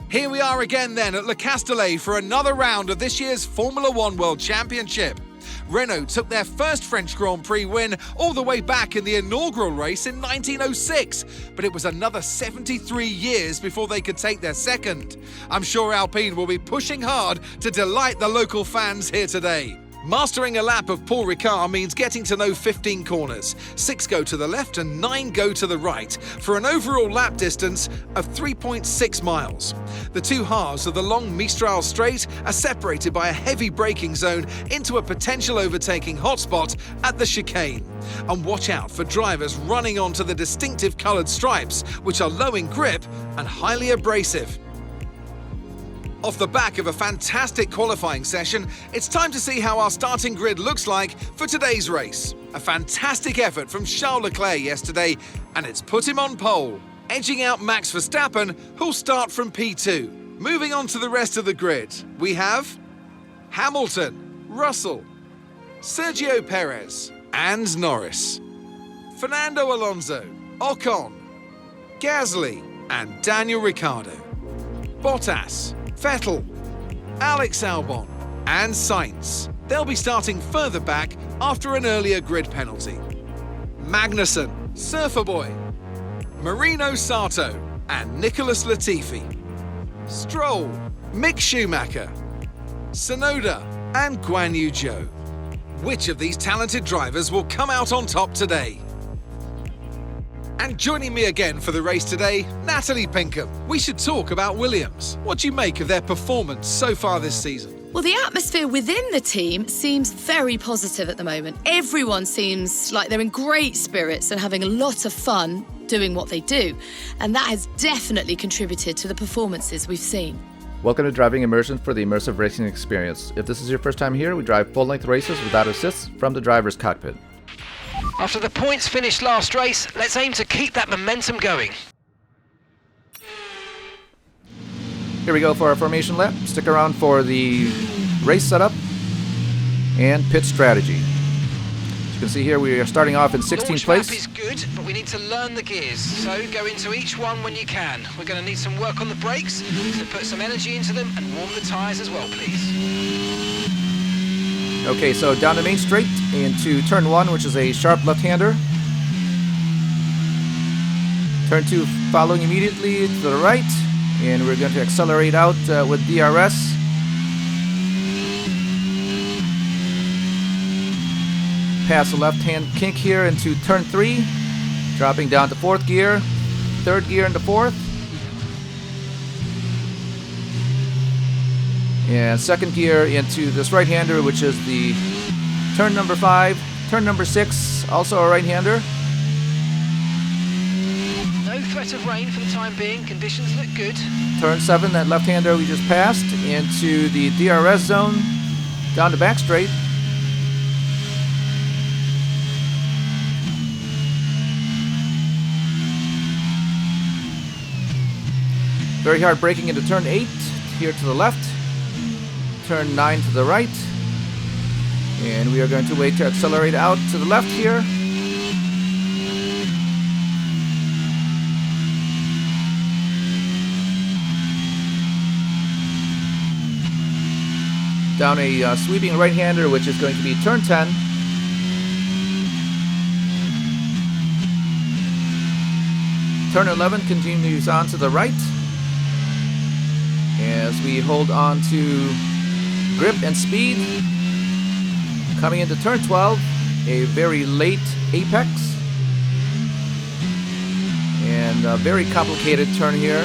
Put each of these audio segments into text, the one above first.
Here we are again then at Le Castellet for another round of this year's Formula One World Championship. Renault took their first French Grand Prix win all the way back in the inaugural race in 1906, but it was another 73 years before they could take their second. I'm sure Alpine will be pushing hard to delight the local fans here today. Mastering a lap of Paul Ricard means getting to know 15 corners. 6 go to the left and 9 go to the right, for an overall lap distance of 3.6 miles. The two halves of the long Mistral straight are separated by a heavy braking zone into a potential overtaking hotspot at the chicane. And watch out for drivers running onto the distinctive coloured stripes, which are low in grip and highly abrasive. Off the back of a fantastic qualifying session, it's time to see how our starting grid looks like for today's race. A fantastic effort from Charles Leclerc yesterday, and it's put him on pole, edging out Max Verstappen, who'll start from P2. Moving on to the rest of the grid, we have Hamilton, Russell, Sergio Perez, and Norris, Fernando Alonso, Ocon, Gasly, and Daniel Ricciardo, Bottas, Vettel, Alex Albon, and Sainz. They'll be starting further back after an earlier grid penalty. Magnussen, Surfer Boy, Marino Sato, and Nicholas Latifi. Stroll, Mick Schumacher, Tsunoda, and Guan Yu Zhou. Which of these talented drivers will come out on top today? And joining me again for the race today, Natalie Pinkham. We should talk about Williams. What do you make of their performance so far this season? Well, the atmosphere within the team seems very positive at the moment. Everyone seems like they're in great spirits and having a lot of fun doing what they do. And that has definitely contributed to the performances we've seen. Welcome to Driving Immersion for the immersive racing experience. If this is your first time here, we drive full-length races without assists from the driver's cockpit. After the points finished last race, let's aim to keep that momentum going. Here we go for our formation lap. Stick around for the race setup and pit strategy. As you can see here, we are starting off in 16th place. Launch lap is good, but we need to learn the gears, so go into each one when you can. We're going to need some work on the brakes, so put some energy into them and warm the tyres as well, please. Okay, so down the main straight into turn 1, which is a sharp left-hander. Turn 2 following immediately to the right, and we're going to accelerate out with DRS. Pass the left-hand kink here into turn 3, dropping down to 4th gear, 3rd gear into 4th. And 2nd gear into this right-hander, which is the turn number 5. Turn number 6, also a right-hander. No threat of rain for the time being. Conditions look good. Turn 7, that left-hander we just passed, into the DRS zone, down the back straight. Very hard braking into turn 8, here to the left. Turn 9 to the right, and we are going to wait to accelerate out to the left here. Down a sweeping right-hander, which is going to be turn 10. Turn 11 continues on to the right as we hold on to grip and speed. Coming into turn 12, a very late apex. And a very complicated turn here.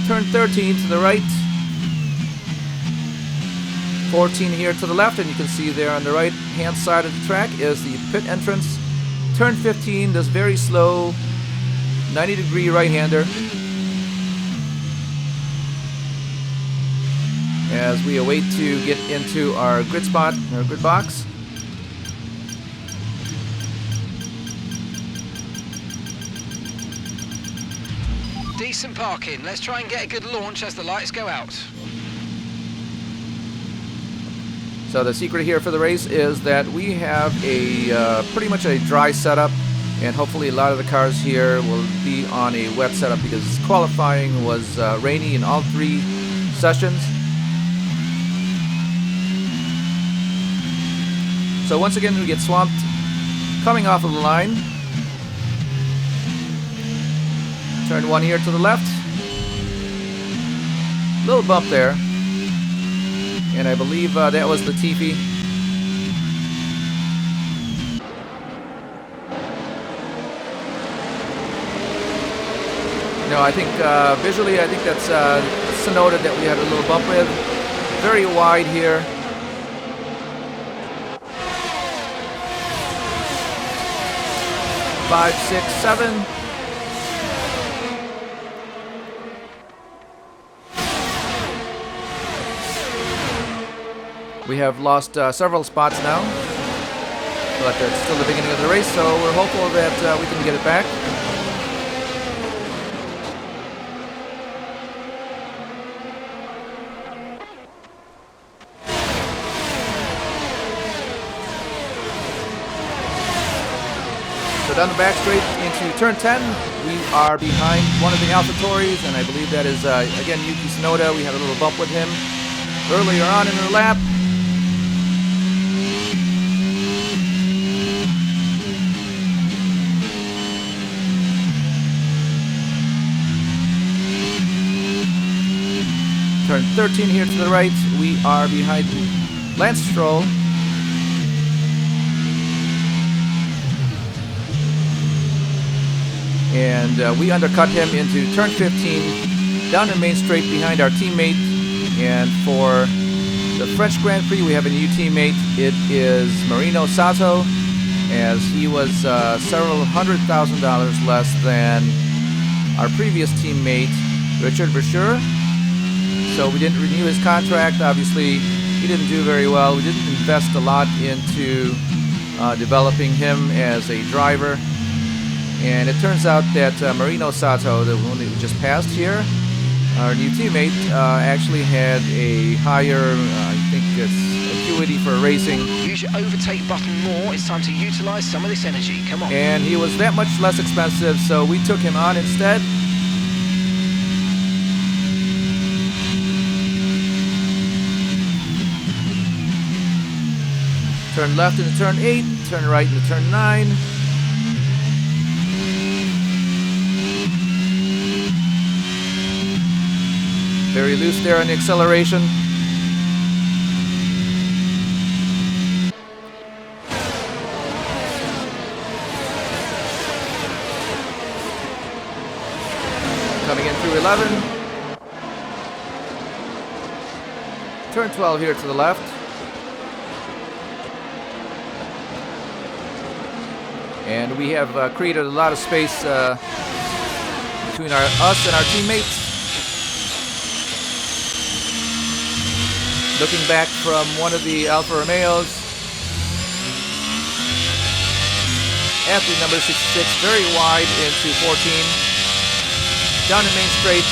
Turn 13 to the right. 14 here to the left, and you can see there on the right hand side of the track is the pit entrance. Turn 15, this very slow 90-degree right-hander. As we await to get into our grid spot, our grid box. Decent parking. Let's try and get a good launch as the lights go out. So the secret here for the race is that we have a pretty much a dry setup And hopefully a lot of the cars here will be on a wet setup because qualifying was rainy in all 3 sessions. So once again we get swamped coming off of the line. Turn 1 here to the left. Little bump there. And I believe that was Latifi. No, I think visually, I think that's Sonoda that we had a little bump with. Very wide here. Five, 6, 7. We have lost several spots now, but it's still the beginning of the race, so we're hopeful that we can get it back. So down the back straight into turn 10, we are behind one of the AlphaTauris, and I believe that is, again, Yuki Tsunoda. We had a little bump with him earlier on in the lap. Turn 13 here to the right, we are behind Lance Stroll. And we undercut him into turn 15, down the main straight behind our teammate. And for the French Grand Prix, we have a new teammate. It is Marino Sato, as he was several $100,000 less than our previous teammate, Richard Verschure. So we didn't renew his contract. Obviously, he didn't do very well. We didn't invest a lot into developing him as a driver. And it turns out that Marino Sato, the one that we just passed here, our new teammate, actually had a higher, I think it's acuity for racing. Use your overtake button more. It's time to utilize some of this energy. Come on. And he was that much less expensive, so we took him on instead. Turn left into turn 8, turn right into turn 9. Very loose there on the acceleration. Coming in through 11. Turn 12 here to the left. And we have created a lot of space between us and our teammates. Looking back from one of the Alfa Romeos. Athlete number 66, very wide into 14. Down the main straight.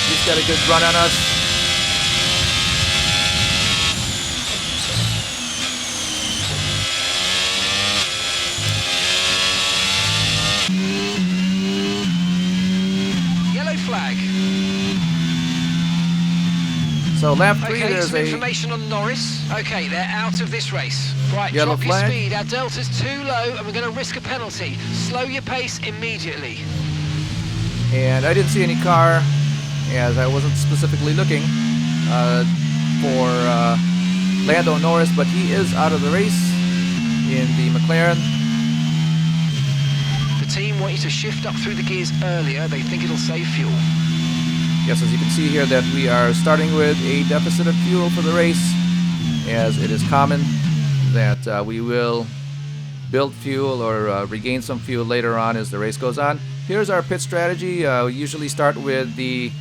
He's got a good run on us. So lap 3, okay, there's some information on Norris. Okay, they're out of this race. Right, yellow drop flag. Your speed. Our delta's too low and we're going to risk a penalty. Slow your pace immediately. And I didn't see any car, as I wasn't specifically looking for Lando Norris, but he is out of the race in the McLaren. The team want you to shift up through the gears earlier. They think it'll save fuel. Yes, as you can see here that we are starting with a deficit of fuel for the race, as it is common that we will build fuel or regain some fuel later on as the race goes on. Here's our pit strategy. We usually start with the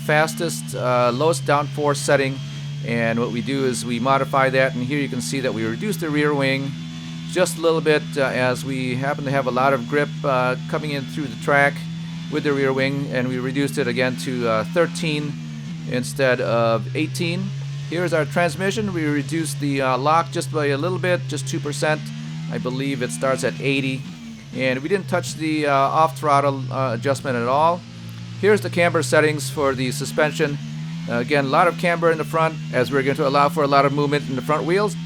fastest, lowest downforce setting, and what we do is we modify that, and here you can see that we reduce the rear wing just a little bit as we happen to have a lot of grip coming in through the track with the rear wing, and we reduced it again to 13 instead of 18. Here's our transmission. We reduced the lock just by a little bit, just 2%. I believe it starts at 80. and we didn't touch the off throttle adjustment at all. Here's the camber settings for the suspension. Again, a lot of camber in the front, as we're going to allow for a lot of movement in the front wheels.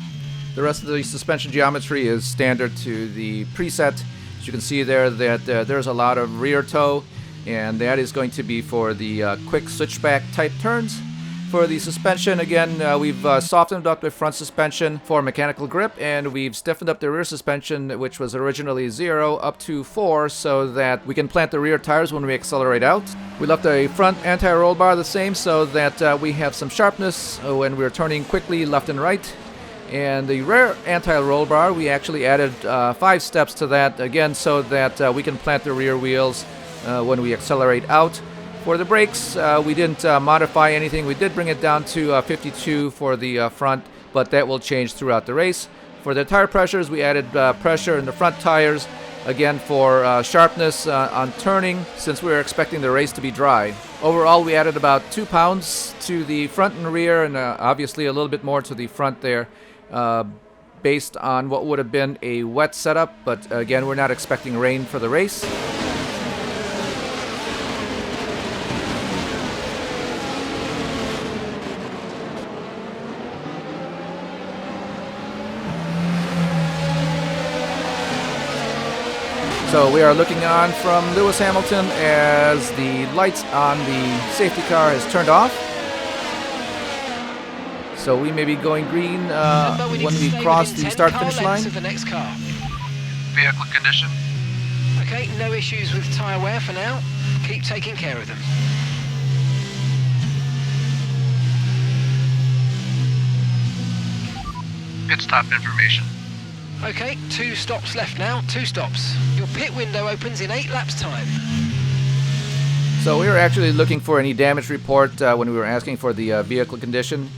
The rest of the suspension geometry is standard to the preset. As you can see there that there's a lot of rear toe, and that is going to be for the quick switchback type turns. For the suspension, again, we've softened up the front suspension for mechanical grip, and we've stiffened up the rear suspension, which was originally 0 up to 4, so that we can plant the rear tires when we accelerate out. We left the front anti-roll bar the same, so that we have some sharpness when we're turning quickly left and right. And the rear anti-roll bar, we actually added 5 steps to that, again, so that we can plant the rear wheels when we accelerate out. For the brakes, we didn't modify anything. We did bring it down to 52 for the front, but that will change throughout the race. For the tire pressures, we added pressure in the front tires, again for sharpness on turning, since we were expecting the race to be dry. Overall, we added about 2 pounds to the front and rear, and obviously a little bit more to the front there, based on what would have been a wet setup, but again, we're not expecting rain for the race. So we are looking on from Lewis Hamilton as the lights on the safety car is turned off. So we may be going green when we cross the start-finish line. Of the next car. Vehicle condition. Okay, no issues with tyre wear for now. Keep taking care of them. Pit stop information. Okay, 2 stops left now, 2 stops. Your pit window opens in 8 laps time. So we were actually looking for any damage report when we were asking for the vehicle condition.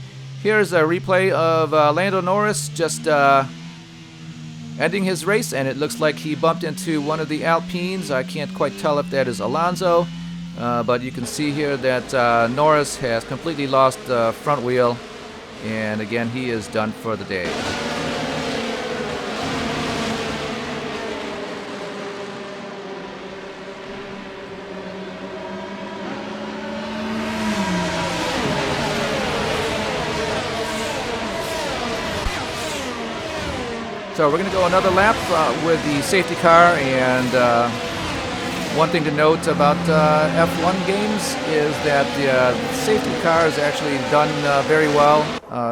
Here's a replay of Lando Norris just ending his race, and it looks like he bumped into one of the Alpines. I can't quite tell if that is Alonso, but you can see here that Norris has completely lost the front wheel, and again, he is done for the day. So we're going to go another lap with the safety car, and one thing to note about F1 games is that the safety car is actually done very well.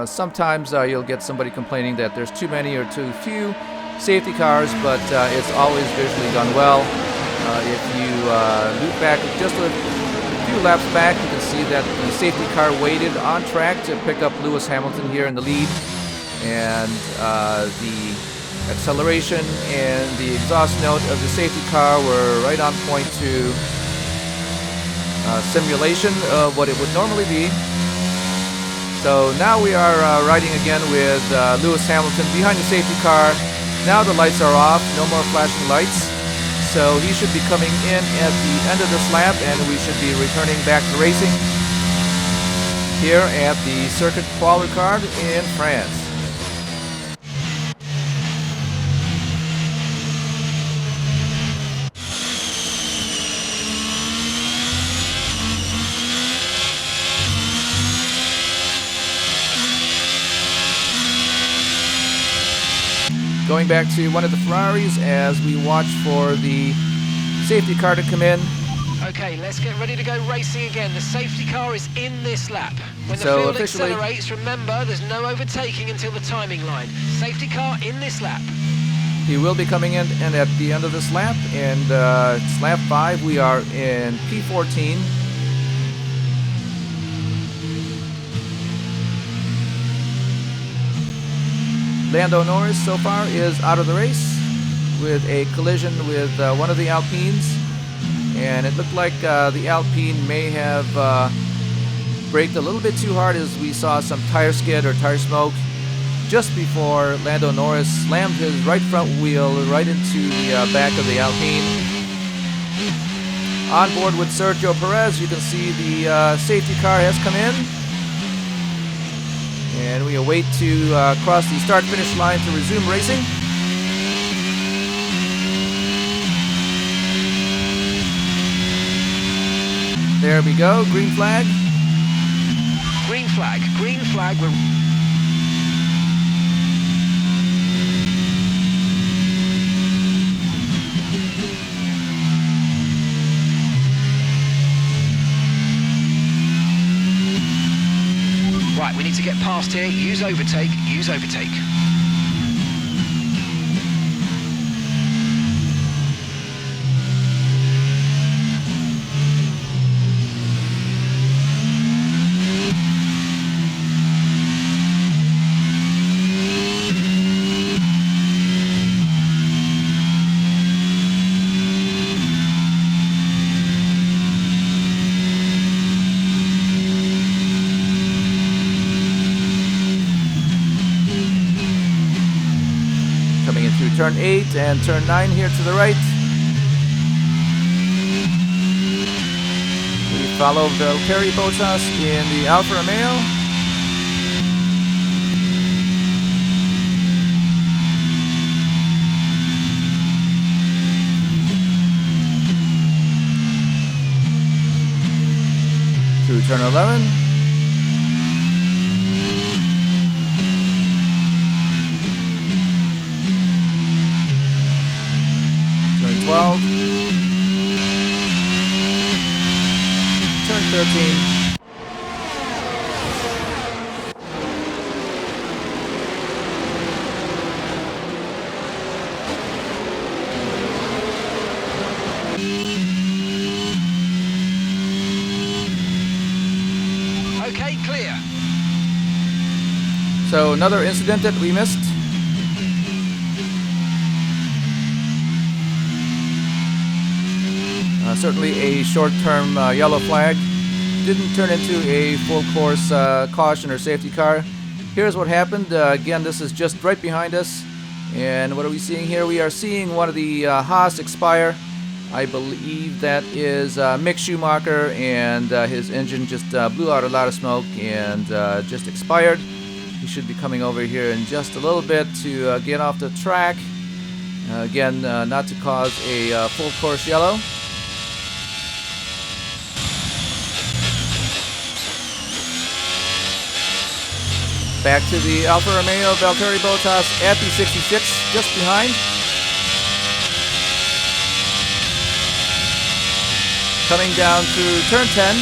Sometimes you'll get somebody complaining that there's too many or too few safety cars, but it's always visually done well. If you loop back just a few laps back, you can see that the safety car waited on track to pick up Lewis Hamilton here in the lead, and the acceleration and the exhaust note of the safety car were right on point to simulation of what it would normally be. So now we are riding again with Lewis Hamilton behind the safety car. Now the lights are off, no more flashing lights. So he should be coming in at the end of this lap, and we should be returning back to racing here at the Circuit Paul Ricard in France. Going back to one of the Ferraris as we watch for the safety car to come in. Okay, let's get ready to go racing again. The safety car is in this lap. When the So field officially, accelerates, remember there's no overtaking until the timing line. Safety car in this lap. he will be coming in and at the end of this lap, and it's lap 5. We are in P14. Lando Norris so far is out of the race with a collision with one of the Alpines, and it looked like the Alpine may have braked a little bit too hard, as we saw some tire skid or tire smoke just before Lando Norris slammed his right front wheel right into the back of the Alpine. On board with Sergio Perez, you can see the safety car has come in. And we await to cross the start-finish line to resume racing. There we go, green flag. Green flag, green flag. We're... Right, we need to get past here. Use overtake, use overtake. Coming in through turn 8 and turn 9 here to the right. We follow Valtteri Bottas in the Alfa Romeo. Through turn 11. Turn 12. Turn 13. Okay, clear. So another incident that we missed. Certainly a short-term yellow flag. Didn't turn into a full-course caution or safety car. Here's what happened. Again, this is just right behind us. And what are we seeing here? We are seeing one of the Haas expire. I believe that is Mick Schumacher, and his engine just blew out a lot of smoke and just expired. He should be coming over here in just a little bit to get off the track. Again, not to cause a full-course yellow. Back to the Alfa Romeo, Valtteri Bottas at the 66, just behind. Coming down through turn 10.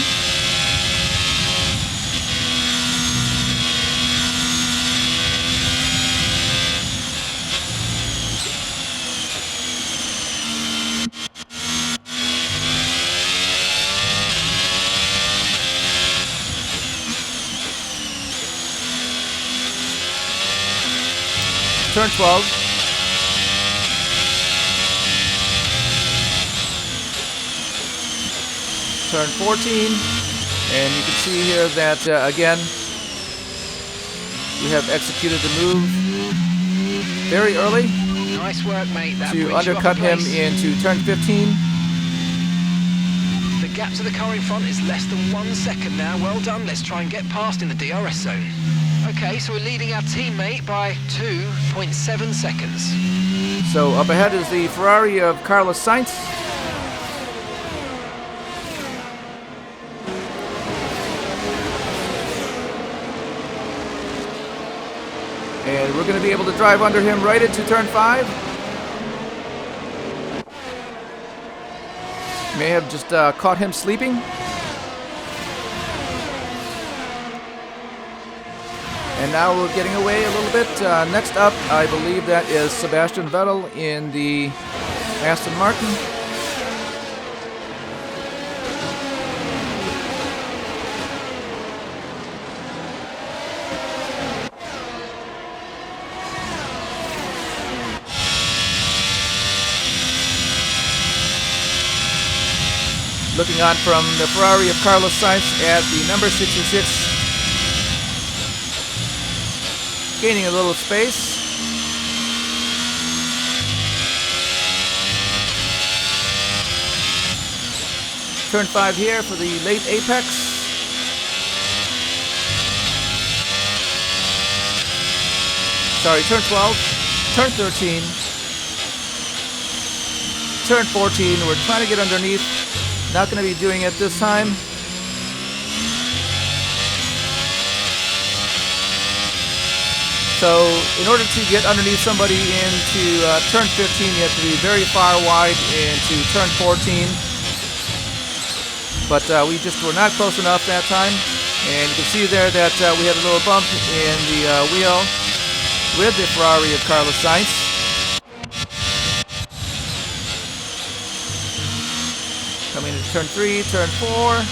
Turn 12. Turn 14. And you can see here that, again, we have executed the move very early. Nice work, mate. That to brings you undercut up a him place. into turn 15. The gap to the car in front is less than 1 second now. Well done. Let's try and get past in the DRS zone. Okay, so we're leading our teammate by 2.7 seconds. So up ahead is the Ferrari of Carlos Sainz. And we're going to be able to drive under him right into turn 5. May have just caught him sleeping. And now we're getting away a little bit. Next up, I believe that is Sebastian Vettel in the Aston Martin. Looking on from the Ferrari of Carlos Sainz at the number 66. Gaining a little space. Turn 5 here for the late apex. Sorry, turn 12. Turn 13. Turn 14. We're trying to get underneath. Not going to be doing it this time. So in order to get underneath somebody into turn 15, you have to be very far wide into turn 14. But we just were not close enough that time. And you can see there that we had a little bump in the wheel with the Ferrari of Carlos Sainz. Coming into turn 3, turn 4.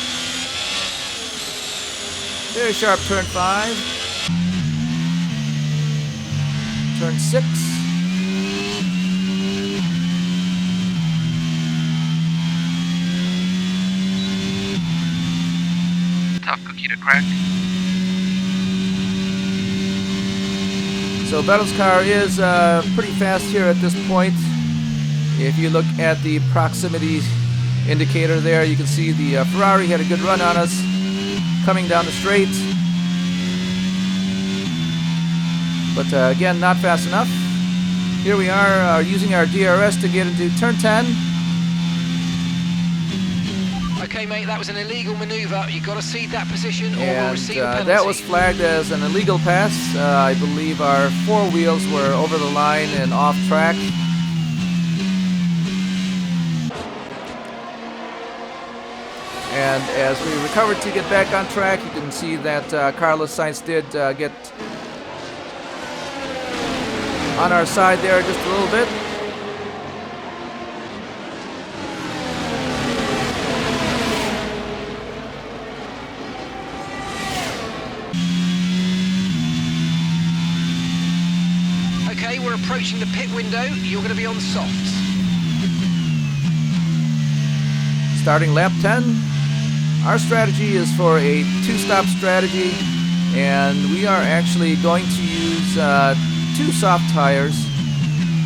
Very sharp turn 5. Turn 6. Tough cookie to crack. So Vettel's car is pretty fast here at this point. If you look at the proximity indicator there, you can see the Ferrari had a good run on us coming down the straight. But again, not fast enough. Here we are using our DRS to get into turn 10. Okay, mate, that was an illegal manoeuvre. You've got to cede that position or we'll receive a penalty. That was flagged as an illegal pass. I believe our 4 wheels were over the line and off track. And as we recovered to get back on track, you can see that Carlos Sainz did get on our side there just a little bit. Okay, we're approaching the pit window. You're going to be on softs. Starting lap 10. Our strategy is for a 2-stop strategy, and we are actually going to use 2 soft tires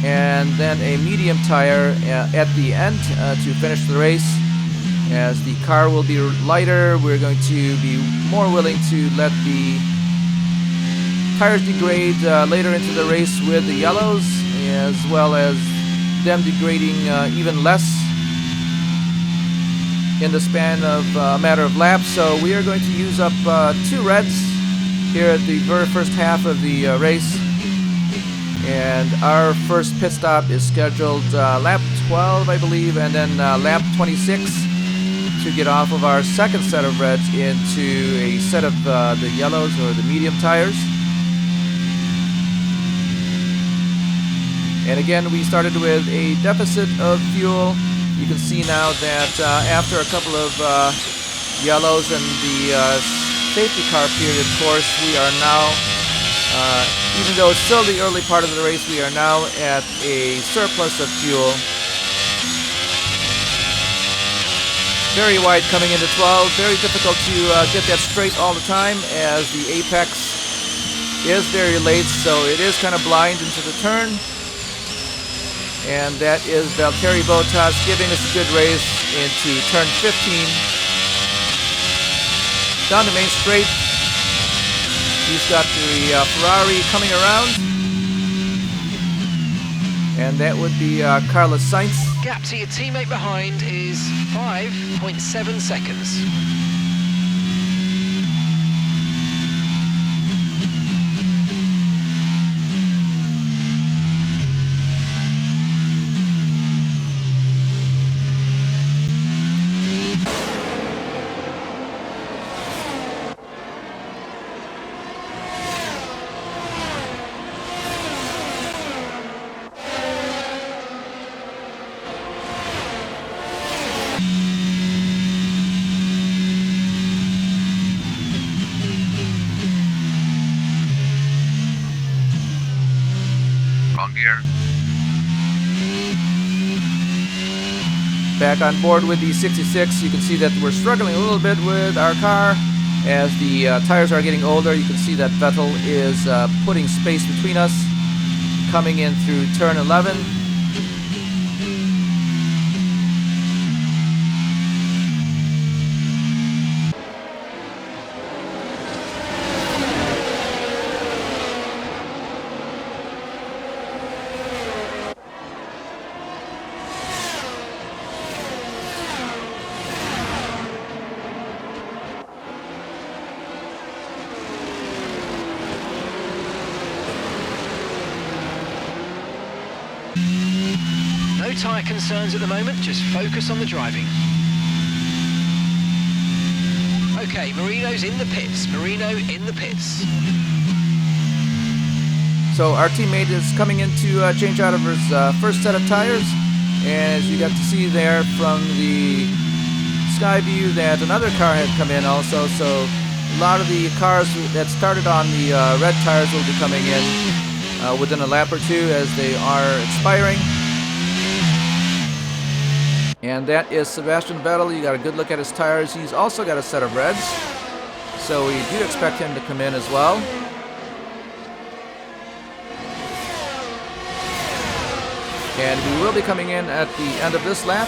and then a medium tire at the end to finish the race. As the car will be lighter, we're going to be more willing to let the tires degrade later into the race with the yellows, as well as them degrading even less in the span of a matter of laps. So we are going to use up 2 reds here at the very first half of the race. And our first pit stop is scheduled lap 12, I believe, and then lap 26 to get off of our second set of reds into a set of the yellows or the medium tires. And again, we started with a deficit of fuel. You can see now that after a couple of yellows and the safety car period course, we are now, even though it's still the early part of the race, we are now at a surplus of fuel. Very wide coming into 12. Very difficult to get that straight all the time, as the apex is very late, so it is kind of blind into the turn. And that is Valtteri Bottas giving us a good race into turn 15. Down the main straight. He's got the Ferrari coming around. And that would be Carlos Sainz. Gap to your teammate behind is 5.7 seconds. Gear. Back on board with the 66, you can see that we're struggling a little bit with our car as the tires are getting older. You can see that Vettel is putting space between us coming in through turn 11. No tyre concerns at the moment, just focus on the driving. Okay, Marino's in the pits. Marino in the pits. So our teammate is coming in to change out of his first set of tires. And as you got to see there from the sky view that another car had come in also. So a lot of the cars that started on the red tires will be coming in within a lap or two as they are expiring. And that is Sebastian Vettel. You got a good look at his tires. He's also got a set of reds. So we do expect him to come in as well. And we will be coming in at the end of this lap.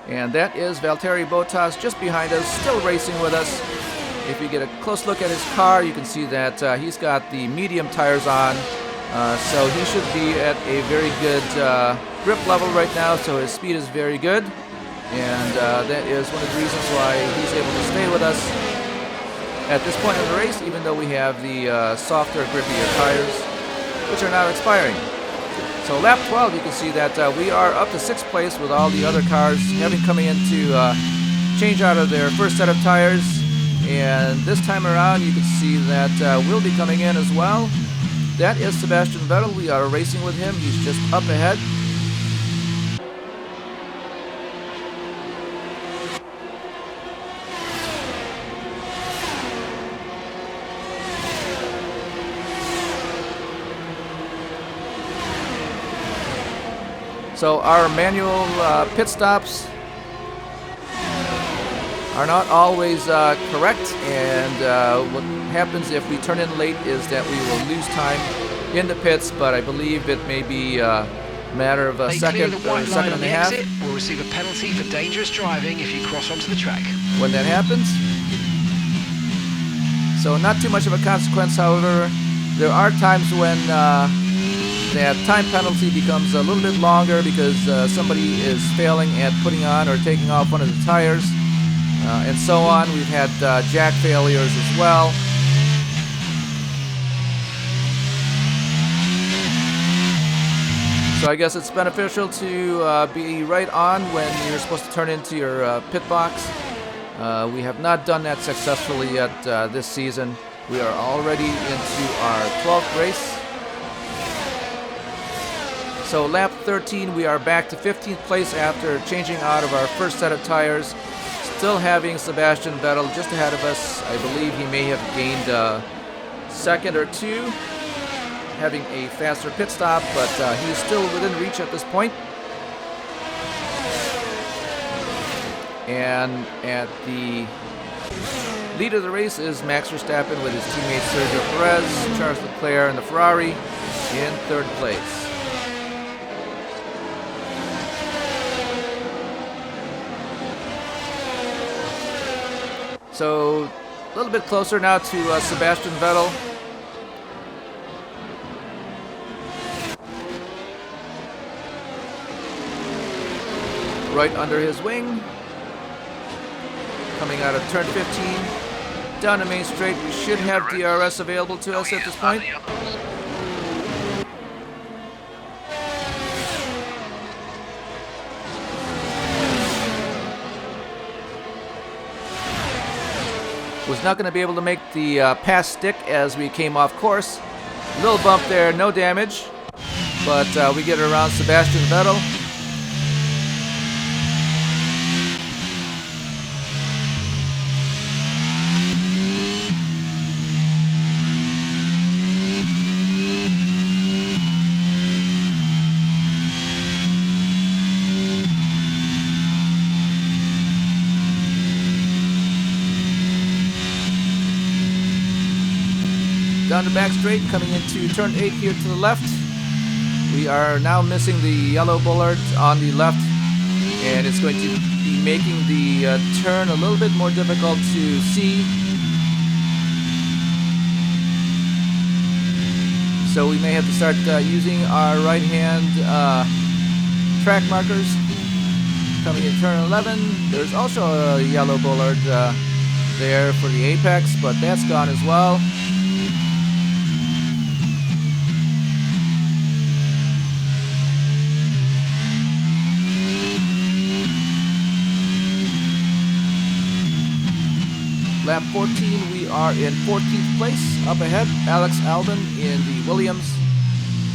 And that is Valtteri Bottas just behind us, still racing with us. If you get a close look at his car, you can see that he's got the medium tires on. So he should be at a very good grip level right now, so his speed is very good. And that is one of the reasons why he's able to stay with us at this point in the race, even though we have the softer, grippier tires, which are now expiring. So lap 12, you can see that we are up to 6th place with all the other cars having coming in to change out of their first set of tires. And this time around, you can see that we'll be coming in as well. That is Sebastian Vettel. We are racing with him. He's just up ahead. So our manual pit stops are not always correct, and what happens if we turn in late is that we will lose time in the pits, but I believe it may be a matter of a second or a second and a half. Will receive a penalty for dangerous driving if you cross onto the track. When that happens. So not too much of a consequence, however. There are times when that time penalty becomes a little bit longer because somebody is failing at putting on or taking off one of the tires, and so on. We've had jack failures as well. So I guess it's beneficial to be right on when you're supposed to turn into your pit box. We have not done that successfully yet this season. We are already into our 12th race. So lap 13, we are back to 15th place after changing out of our first set of tires. Still having Sebastian Vettel just ahead of us. I believe he may have gained a second or two, having a faster pit stop, but he's still within reach at this point. And at the lead of the race is Max Verstappen with his teammates Sergio Perez, Charles Leclerc, and the Ferrari in 3rd place. So a little bit closer now to Sebastian Vettel. Right under his wing. Coming out of turn 15. Down the main straight, we should have DRS available to us at this point. Was not going to be able to make the pass stick as we came off course. Little bump there, no damage, but we get around Sebastian Vettel. Down the back straight, coming into turn 8 here to the left. We are now missing the yellow bollard on the left, and it's going to be making the turn a little bit more difficult to see. So we may have to start using our right-hand track markers. Coming in turn 11, there's also a yellow bollard there for the apex, but that's gone as well. Lap 14, we are in 14th place. Up ahead, Alex Albon in the Williams.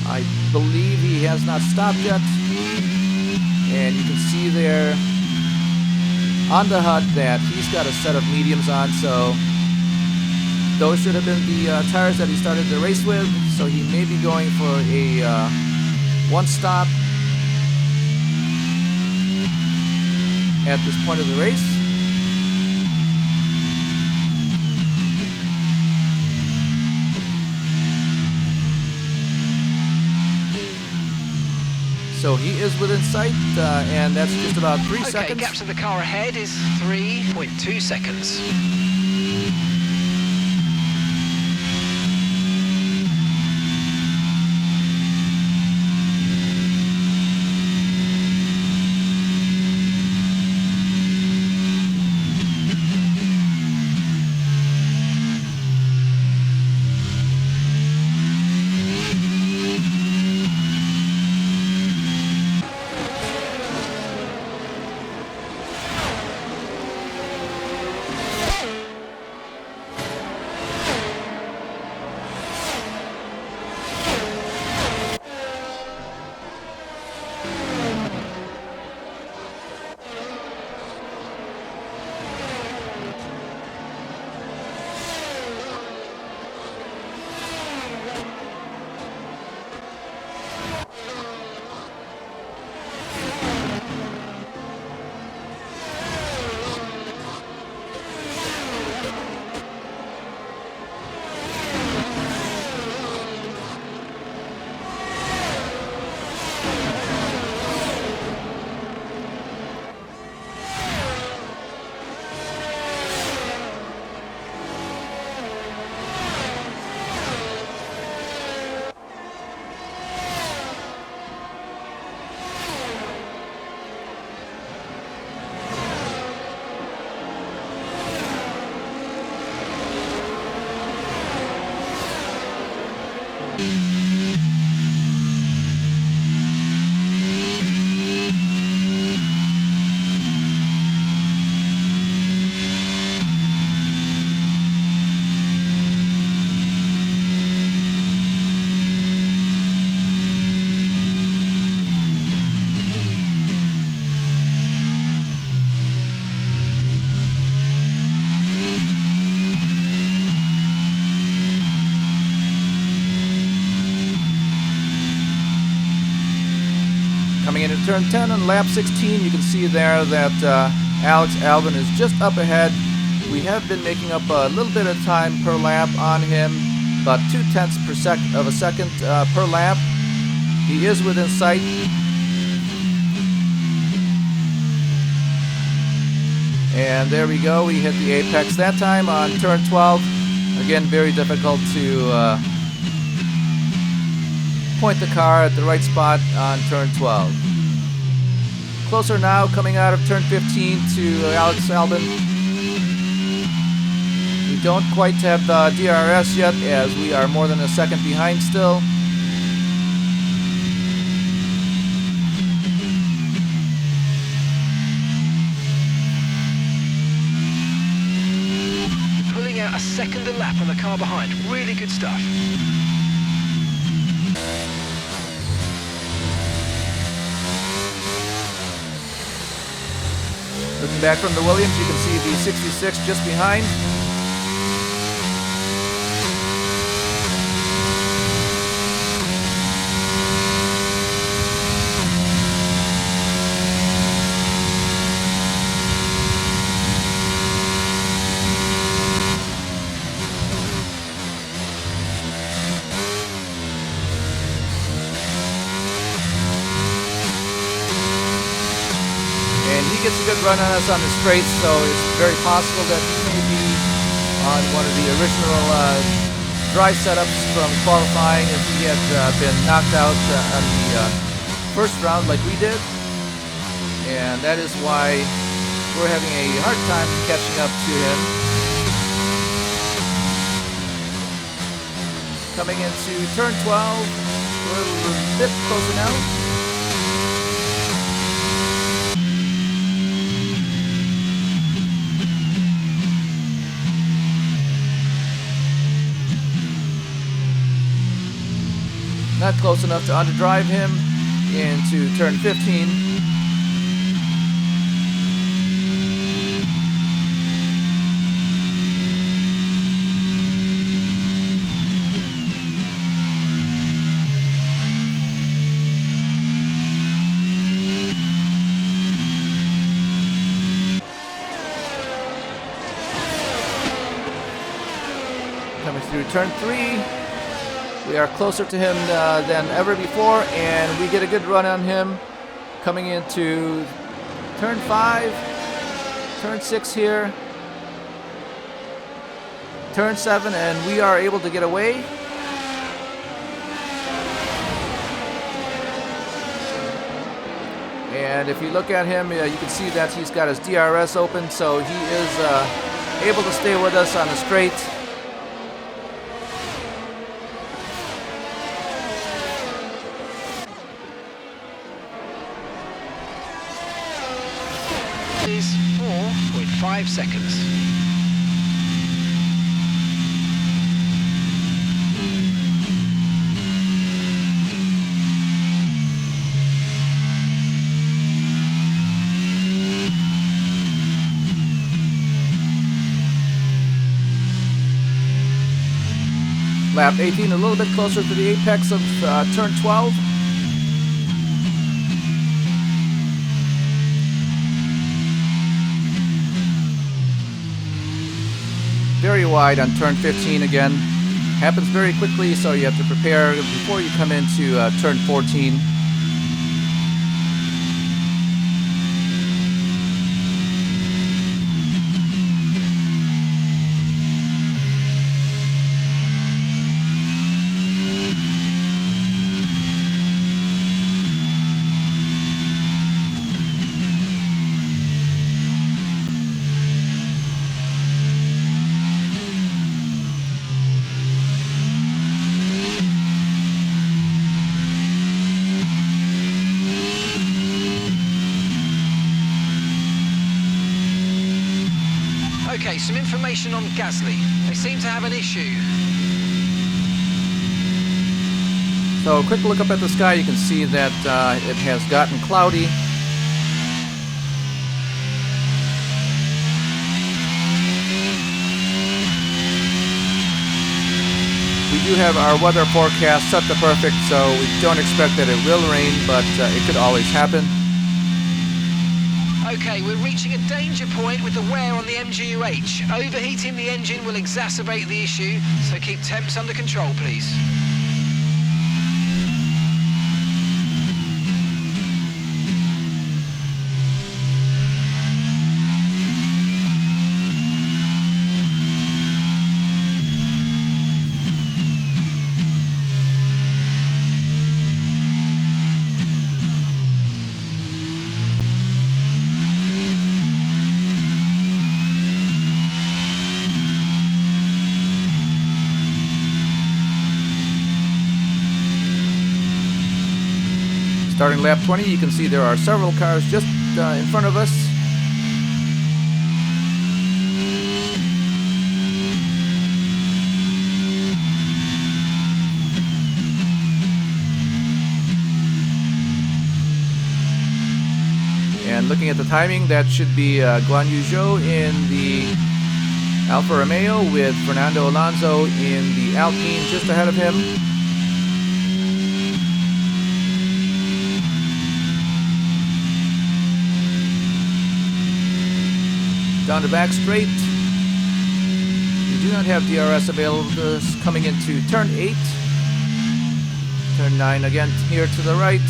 I believe he has not stopped yet. And you can see there on the HUD that he's got a set of mediums on, so those should have been the tires that he started the race with. So he may be going for a one stop at this point of the race. So he is within sight, and that's just about 3 seconds. Okay, gap to the car ahead is 3.2 seconds. Coming into turn 10 on lap 16, you can see there that Alex Albon is just up ahead. We have been making up a little bit of time per lap on him, about 0.2 of a second per lap. He is within sight. And there we go, we hit the apex that time on turn 12. Again, very difficult to point the car at the right spot on turn 12. Closer now, coming out of turn 15 to Alex Albon. We don't quite have the DRS yet, as we are more than a second behind still. Pulling out a second a lap on the car behind. Really good stuff. Looking back from the Williams, you can see the 66 just behind. Gets a good run on us on the straights, so it's very possible that he may be on one of the original dry setups from qualifying if he had been knocked out on the first round like we did. And that is why we're having a hard time catching up to him. Coming into turn 12, a little bit closer now. Not close enough to underdrive him into turn 15. Coming through turn 3. We are closer to him than ever before, and we get a good run on him. Coming into turn 5, turn 6 here, turn 7, and we are able to get away. And if you look at him, you can see that he's got his DRS open, so he is able to stay with us on the straight. Is 4.5 seconds. Lap 18, a little bit closer to the apex of turn 12. Very wide on turn 15 again. Happens very quickly, so you have to prepare before you come into turn 14. Okay, some information on Gasly. They seem to have an issue. So a quick look up at the sky, you can see that it has gotten cloudy. We do have our weather forecast set to perfect, so we don't expect that it will rain, but it could always happen. Okay, we're reaching a danger point with the wear on the MGU-H. Overheating the engine will exacerbate the issue, so keep temps under control, please. Starting lap 20, you can see there are several cars just in front of us. And looking at the timing, that should be Guan Yu Zhou in the Alfa Romeo with Fernando Alonso in the Alpine just ahead of him. Down the back straight. We do not have DRS available to us coming into turn 8. Turn 9 again here to the right.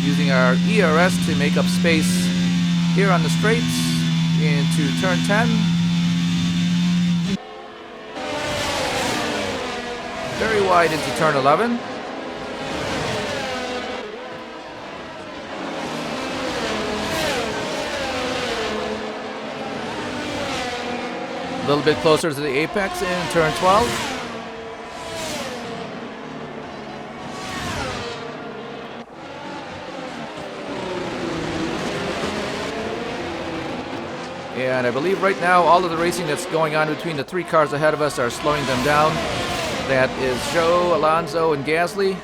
Using our ERS to make up space here on the straights into turn 10. Very wide into turn 11. A little bit closer to the apex in turn 12. And I believe right now all of the racing that's going on between the 3 cars ahead of us are slowing them down. That is Joe, Alonso, and Gasly.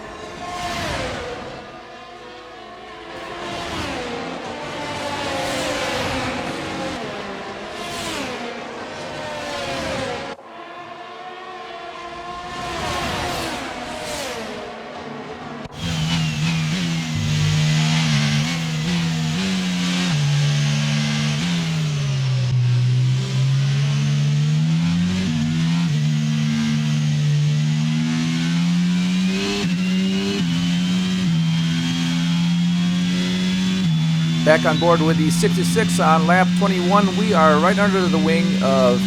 Back on board with the 66 on lap 21. We are right under the wing of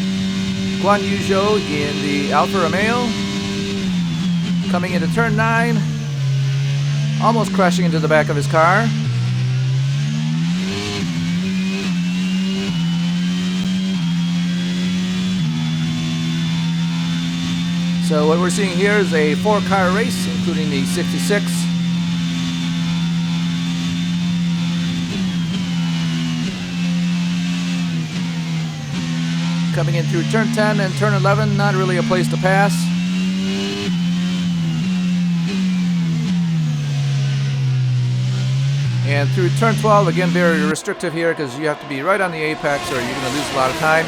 Guan Yu Zhou in the Alfa Romeo. Coming into turn 9. Almost crashing into the back of his car. So what we're seeing here is a 4-car race, including the 66. Coming in through turn 10 and turn 11, not really a place to pass. And through turn 12, again, very restrictive here because you have to be right on the apex or you're going to lose a lot of time.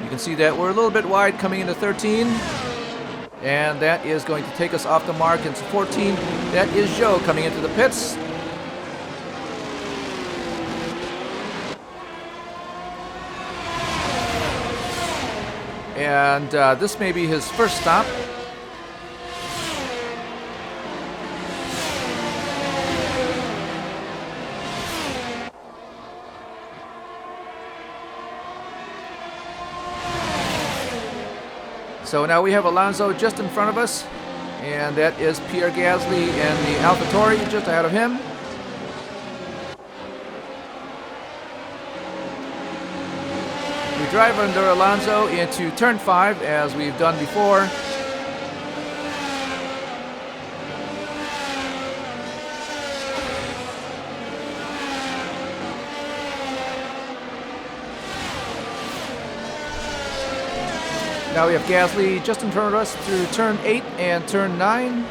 You can see that we're a little bit wide coming into 13. And that is going to take us off the mark into 14. That is Zhou coming into the pits. And this may be his first stop. So now we have Alonso just in front of us, and that is Pierre Gasly and the AlphaTauri just ahead of him. We drive under Alonso into turn 5 as we've done before. Now we have Gasly just in front of us through turn 8 and turn 9.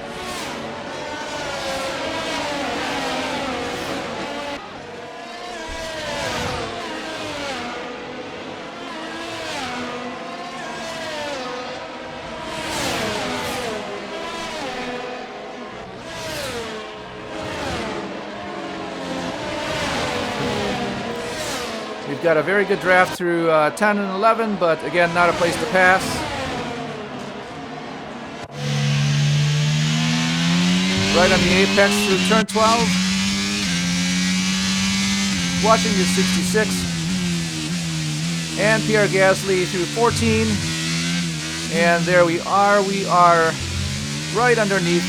We've got a very good draft through 10 and 11, but again, not a place to pass. Right on the apex through turn 12. Watching the 66. And Pierre Gasly through 14. And there we are. We are right underneath,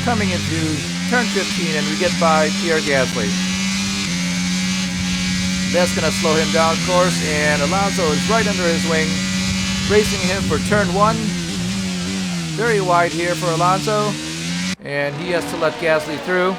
coming into turn 15, and we get by Pierre Gasly. That's going to slow him down, of course, and Alonso is right under his wing, racing him for turn 1. Very wide here for Alonso, and he has to let Gasly through.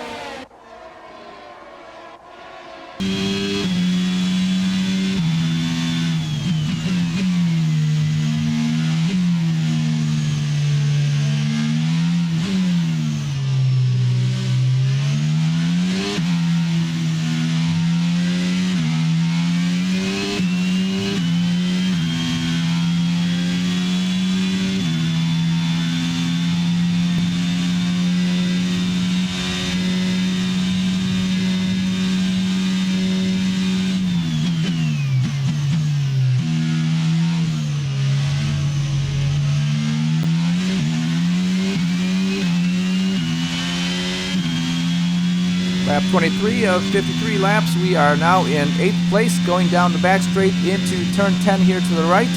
Lap 23 of 53 laps. We are now in 8th place, going down the back straight into turn 10 here to the right.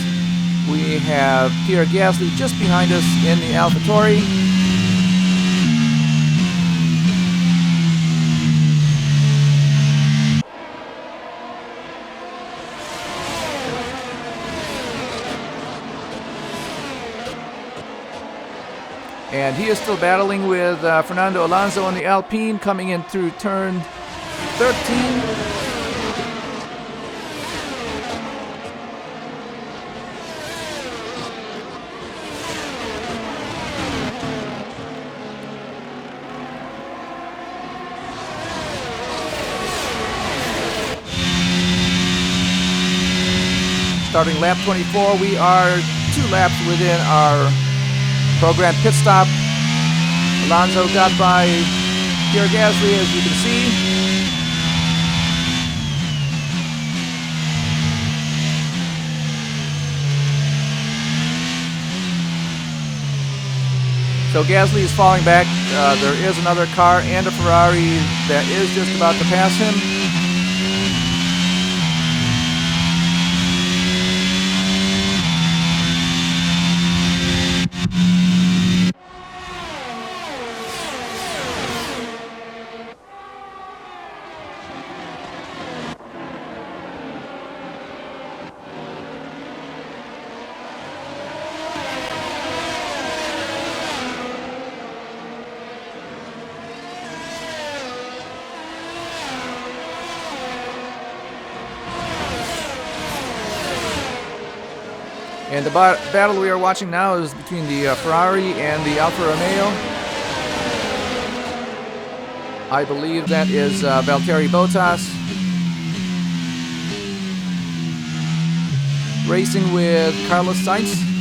We have Pierre Gasly just behind us in the AlphaTauri. And he is still battling with Fernando Alonso in the Alpine, coming in through turn 13. Starting lap 24, we are 2 laps within our programmed pit stop. Alonso got by Pierre Gasly, as you can see. So Gasly is falling back. There is another car and a Ferrari that is just about to pass him. And the battle we are watching now is between the Ferrari and the Alfa Romeo. I believe that is Valtteri Bottas racing with Carlos Sainz.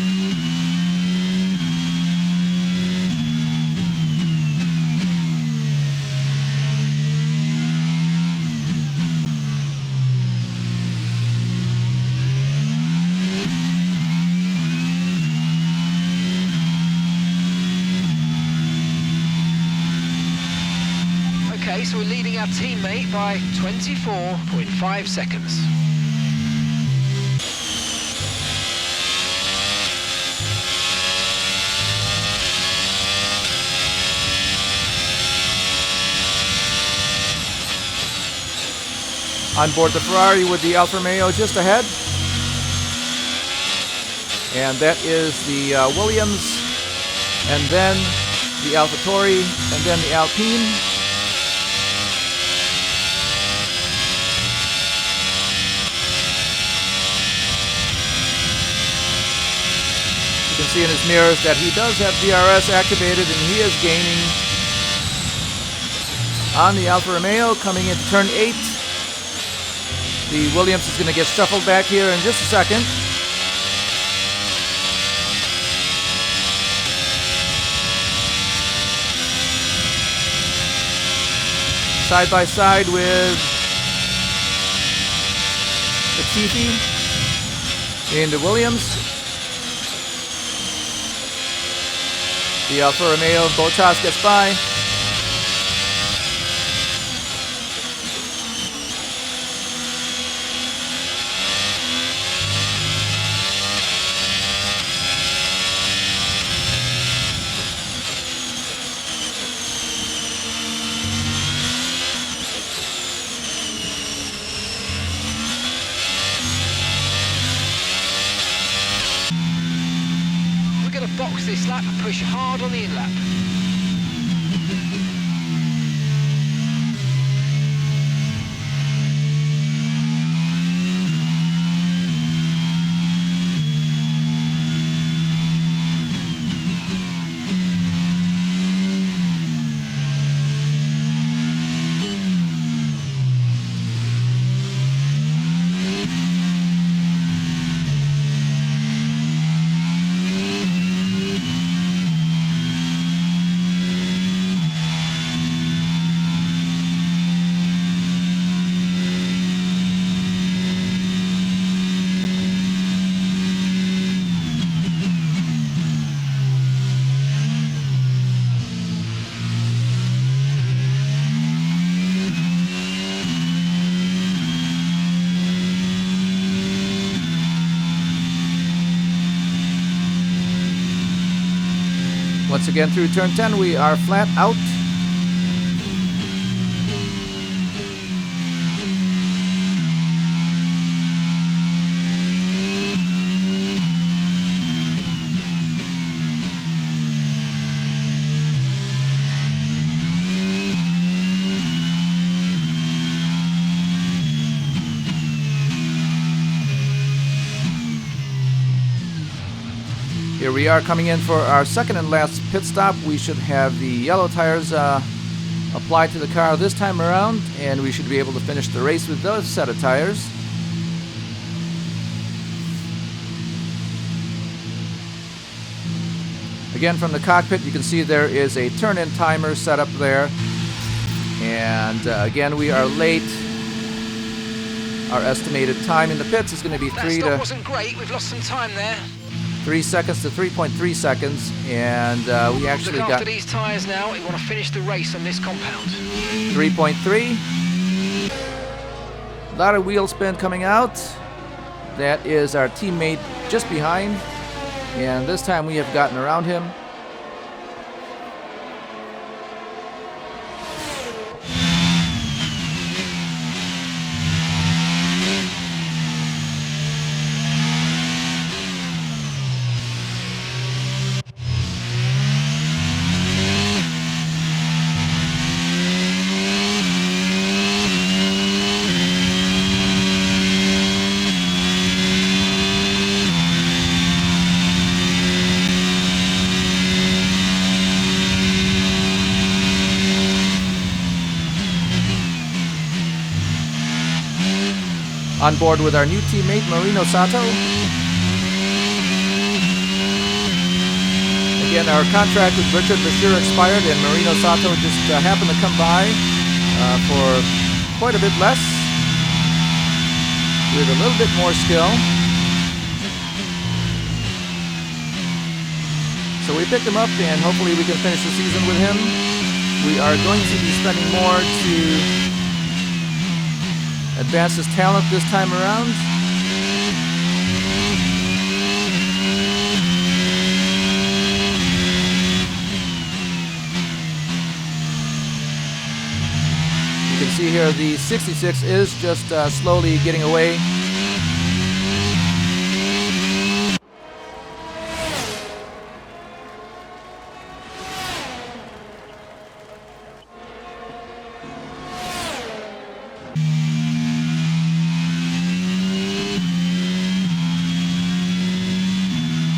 Okay, so we're leading our teammate by 24.5 seconds. On board the Ferrari with the Alfa Romeo just ahead. And that is the Williams, and then the AlphaTauri, and then the Alpine. You can see in his mirrors that he does have DRS activated, and he is gaining on the Alfa Romeo coming into turn 8. The Williams is going to get shuffled back here in just a second. Side by side with Latifi in the Williams. The Alfa Romeo, Bottas gets by. Box this lap and push hard on the in-lap. Once again through turn 10, we are flat out. Here we are coming in for our second and last pit stop. We should have the yellow tires applied to the car this time around, and we should be able to finish the race with those set of tires. Again, from the cockpit, you can see there is a turn-in timer set up there. And again, we are late. Our estimated time in the pits is going to be That stop wasn't great. We've lost some time there. 3 seconds to 3.3 seconds, and we actually Look got after these tyres now. We want to finish the race on this compound. 3.3. A lot of wheel spin coming out. That is our teammate just behind, and this time we have gotten around him. On board with our new teammate, Marino Sato. Again, our contract with Richard Bashir expired, and Marino Sato just happened to come by for quite a bit less, with a little bit more skill. So we picked him up, and hopefully we can finish the season with him. We are going to be spending more to advance his talent this time around. You can see here the 66 is just slowly getting away.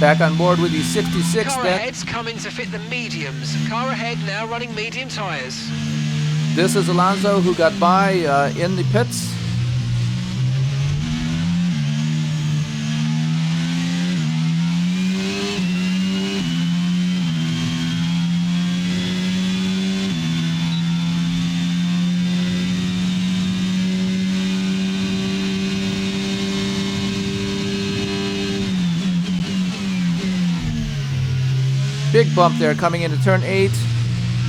Back on board with the 66. Car ahead's coming to fit the mediums. Car ahead now running medium tyres. This is Alonso, who got by in the pits. Big bump there coming into turn 8.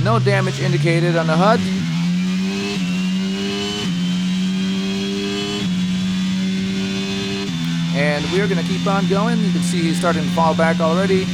No damage indicated on the HUD. And we're going to keep on going. You can see he's starting to fall back already.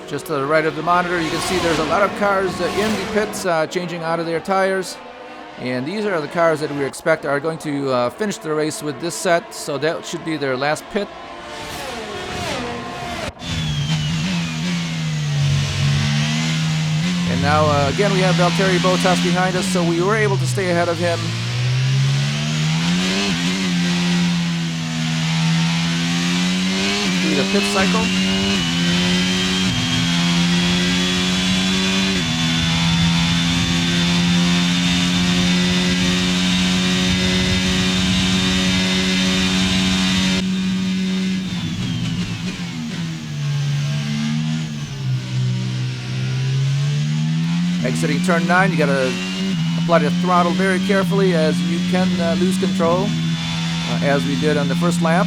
Just to the right of the monitor, you can see there's a lot of cars in the pits changing out of their tires. And these are the cars that we expect are going to finish the race with this set, so that should be their last pit. And now, again, we have Valtteri Bottas behind us, so we were able to stay ahead of him. Through the pit cycle. Exiting turn 9, you got to apply the throttle very carefully, as you can lose control, as we did on the first lap.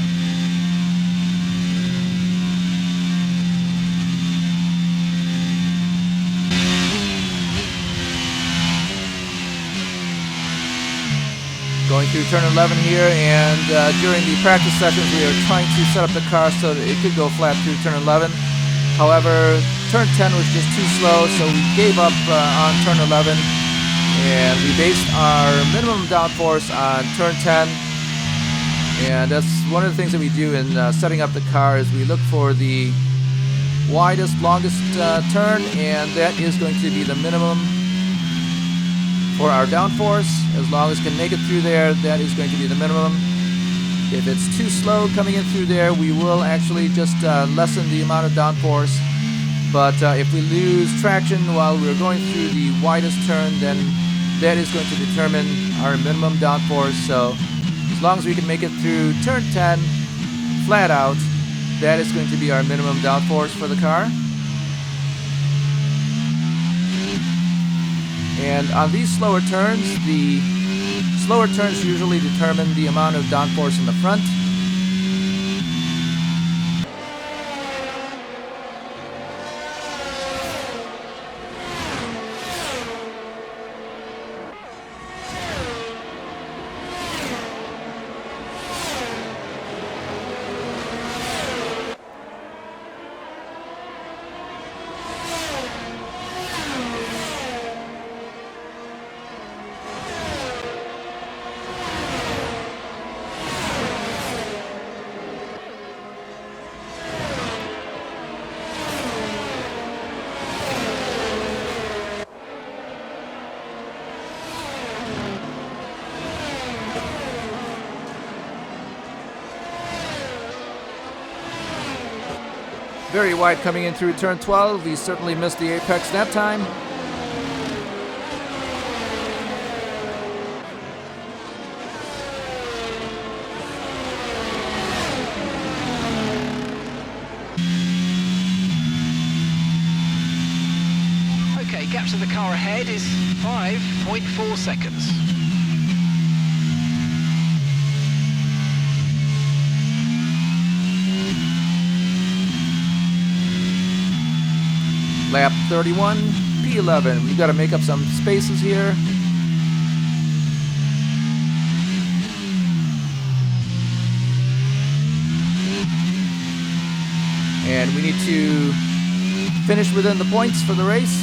Going through turn 11 here, and during the practice sessions we are trying to set up the car so that it could go flat through turn 11. However, turn 10 was just too slow, so we gave up on turn 11, and we based our minimum downforce on turn 10. And that's one of the things that we do in setting up the car, is we look for the widest, longest turn, and that is going to be the minimum for our downforce. As long as it can make it through there, that is going to be the minimum. If it's too slow coming in through there, we will actually just lessen the amount of downforce. But if we lose traction while we're going through the widest turn, then that is going to determine our minimum downforce. So as long as we can make it through turn 10 flat out, that is going to be our minimum downforce for the car. And on these slower turns, the slower turns usually determine the amount of downforce in the front. Very wide coming in through turn 12. We certainly missed the apex that time. Okay, gap to the car ahead is 5.4 seconds. Lap 31, P11. We've got to make up some spaces here. And we need to finish within the points for the race.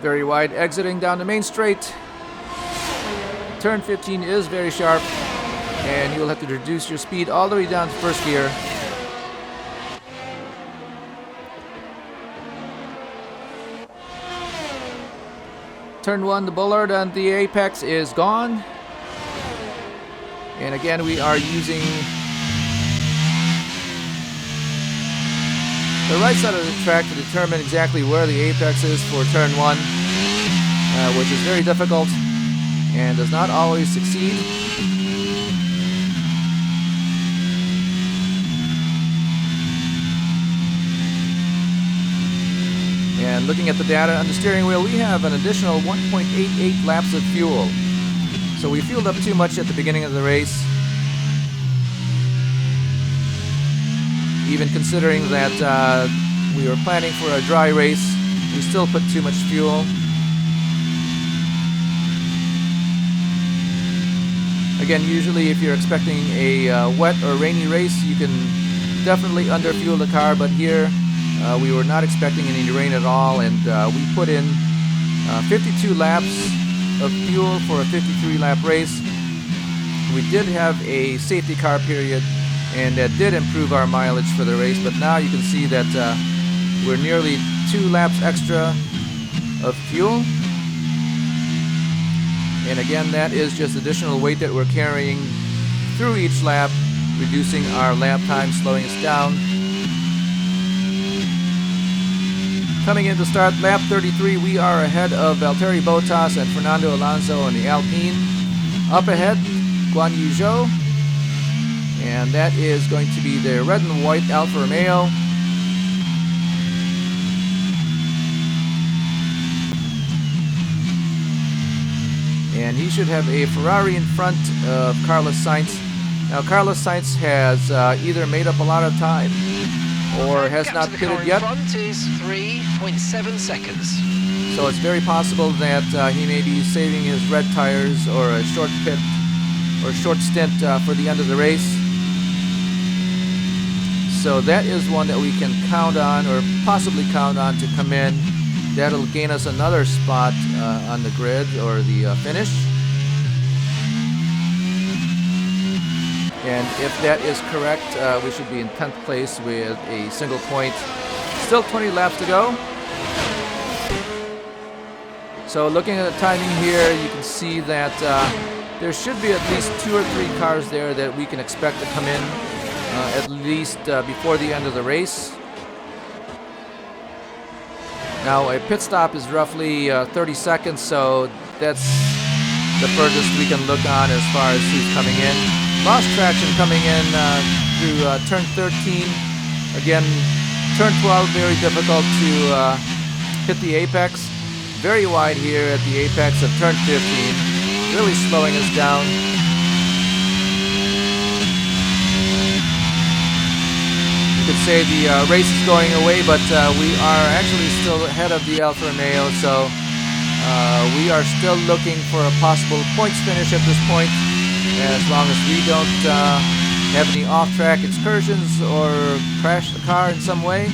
Very wide exiting down the main straight. Turn 15 is very sharp, and you will have to reduce your speed all the way down to first gear. Turn 1, the bollard on the apex is gone. And again, we are using the right side of the track to determine exactly where the apex is for turn 1, which is very difficult and does not always succeed. And looking at the data on the steering wheel, we have an additional 1.88 laps of fuel. So we fueled up too much at the beginning of the race. Even considering that we were planning for a dry race, we still put too much fuel. Again, usually if you're expecting a wet or rainy race, you can definitely underfuel the car, but here we were not expecting any rain at all, and we put in 52 laps of fuel for a 53-lap race. We did have a safety car period, and that did improve our mileage for the race, but now you can see that we're nearly 2 laps extra of fuel. And again, that is just additional weight that we're carrying through each lap, reducing our lap time, slowing us down. Coming into start, lap 33, we are ahead of Valtteri Bottas and Fernando Alonso in the Alpine. Up ahead, Guan Yu Zhou, and that is going to be the red and white Alfa Romeo. And he should have a Ferrari in front of Carlos Sainz. Now, Carlos Sainz has either made up a lot of time or has not pitted yet. Front is 3.7 seconds. So it's very possible that he may be saving his red tires or a short pit or short stint for the end of the race. So that is one that we can count on, or possibly count on, to come in. That'll gain us another spot on the grid or the finish. And if that is correct, we should be in 10th place with a single point. Still 20 laps to go. So looking at the timing here, you can see that there should be at least 2 or 3 cars there that we can expect to come in at least before the end of the race. Now, a pit stop is roughly 30 seconds, so that's the furthest we can look on as far as who's coming in. Lost traction coming in through turn 13. Again, turn 12, very difficult to hit the apex. Very wide here at the apex of turn 15, really slowing us down. You could say the race is going away, but we are actually still ahead of the Alfa Romeo, so we are still looking for a possible points finish at this point, as long as we don't have any off-track excursions or crash the car in some way.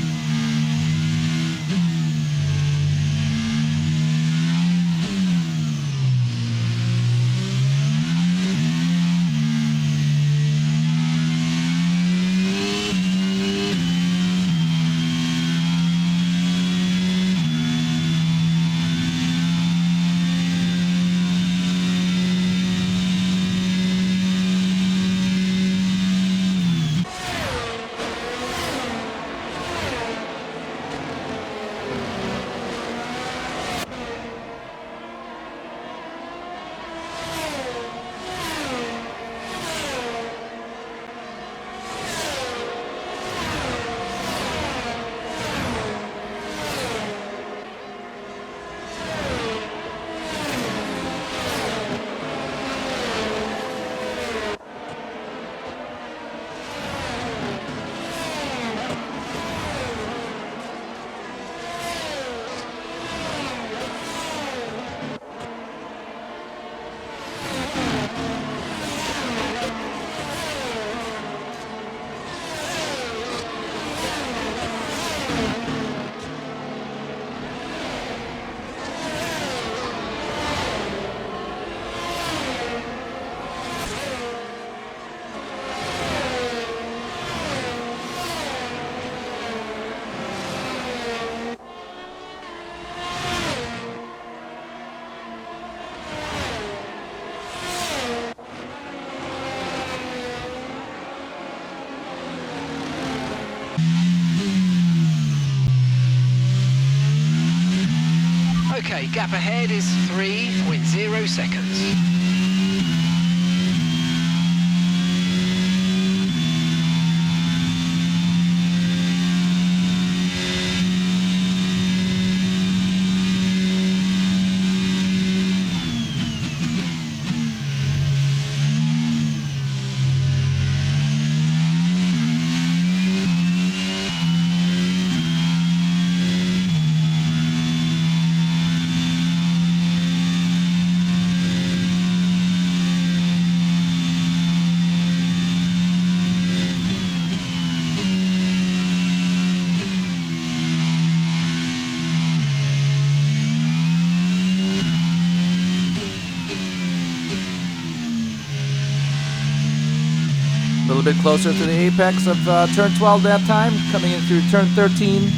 Okay, gap ahead is 3.0 seconds. little bit closer to the apex of turn 12 that time, coming in through turn 13.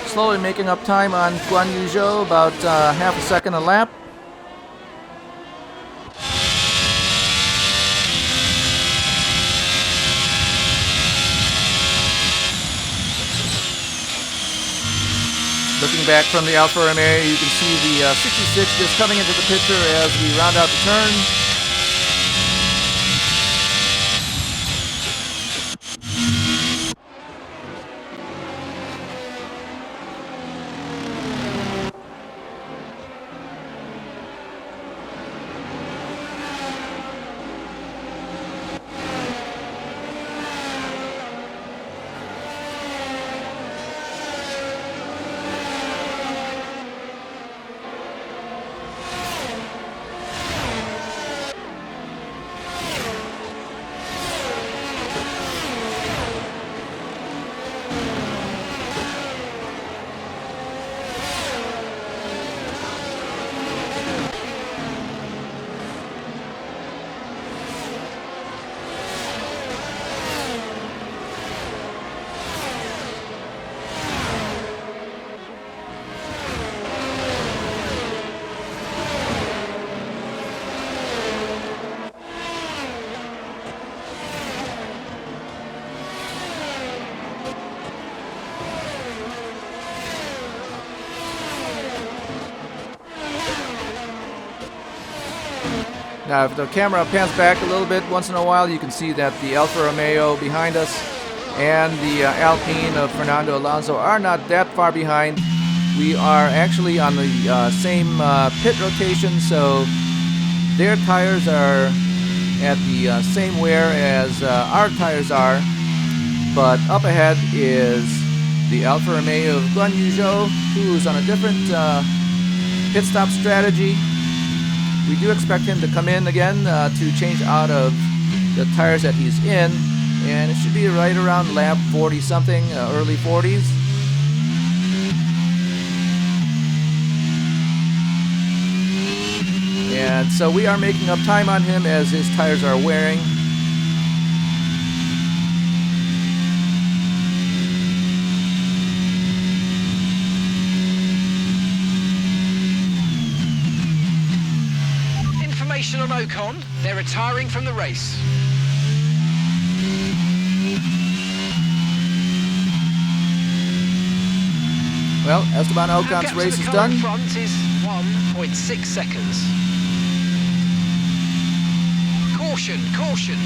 Slowly making up time on Guan Yu Zhou, about half a second a lap. Looking back from the Alfa Romeo, you can see the 66 just coming into the picture as we round out the turn. Now, if the camera pans back a little bit once in a while, you can see that the Alfa Romeo behind us and the Alpine of Fernando Alonso are not that far behind. We are actually on the same pit rotation, so their tires are at the same wear as our tires are. But up ahead is the Alfa Romeo of Guan Yu Zhou, who's on a different pit stop strategy. We do expect him to come in again to change out of the tires that he's in, and it should be right around lap 40 something, early 40s. And so we are making up time on him as his tires are wearing. On Ocon, they're retiring from the race. Well, Esteban Ocon's race is done. Front is 1.6 seconds. Caution, caution.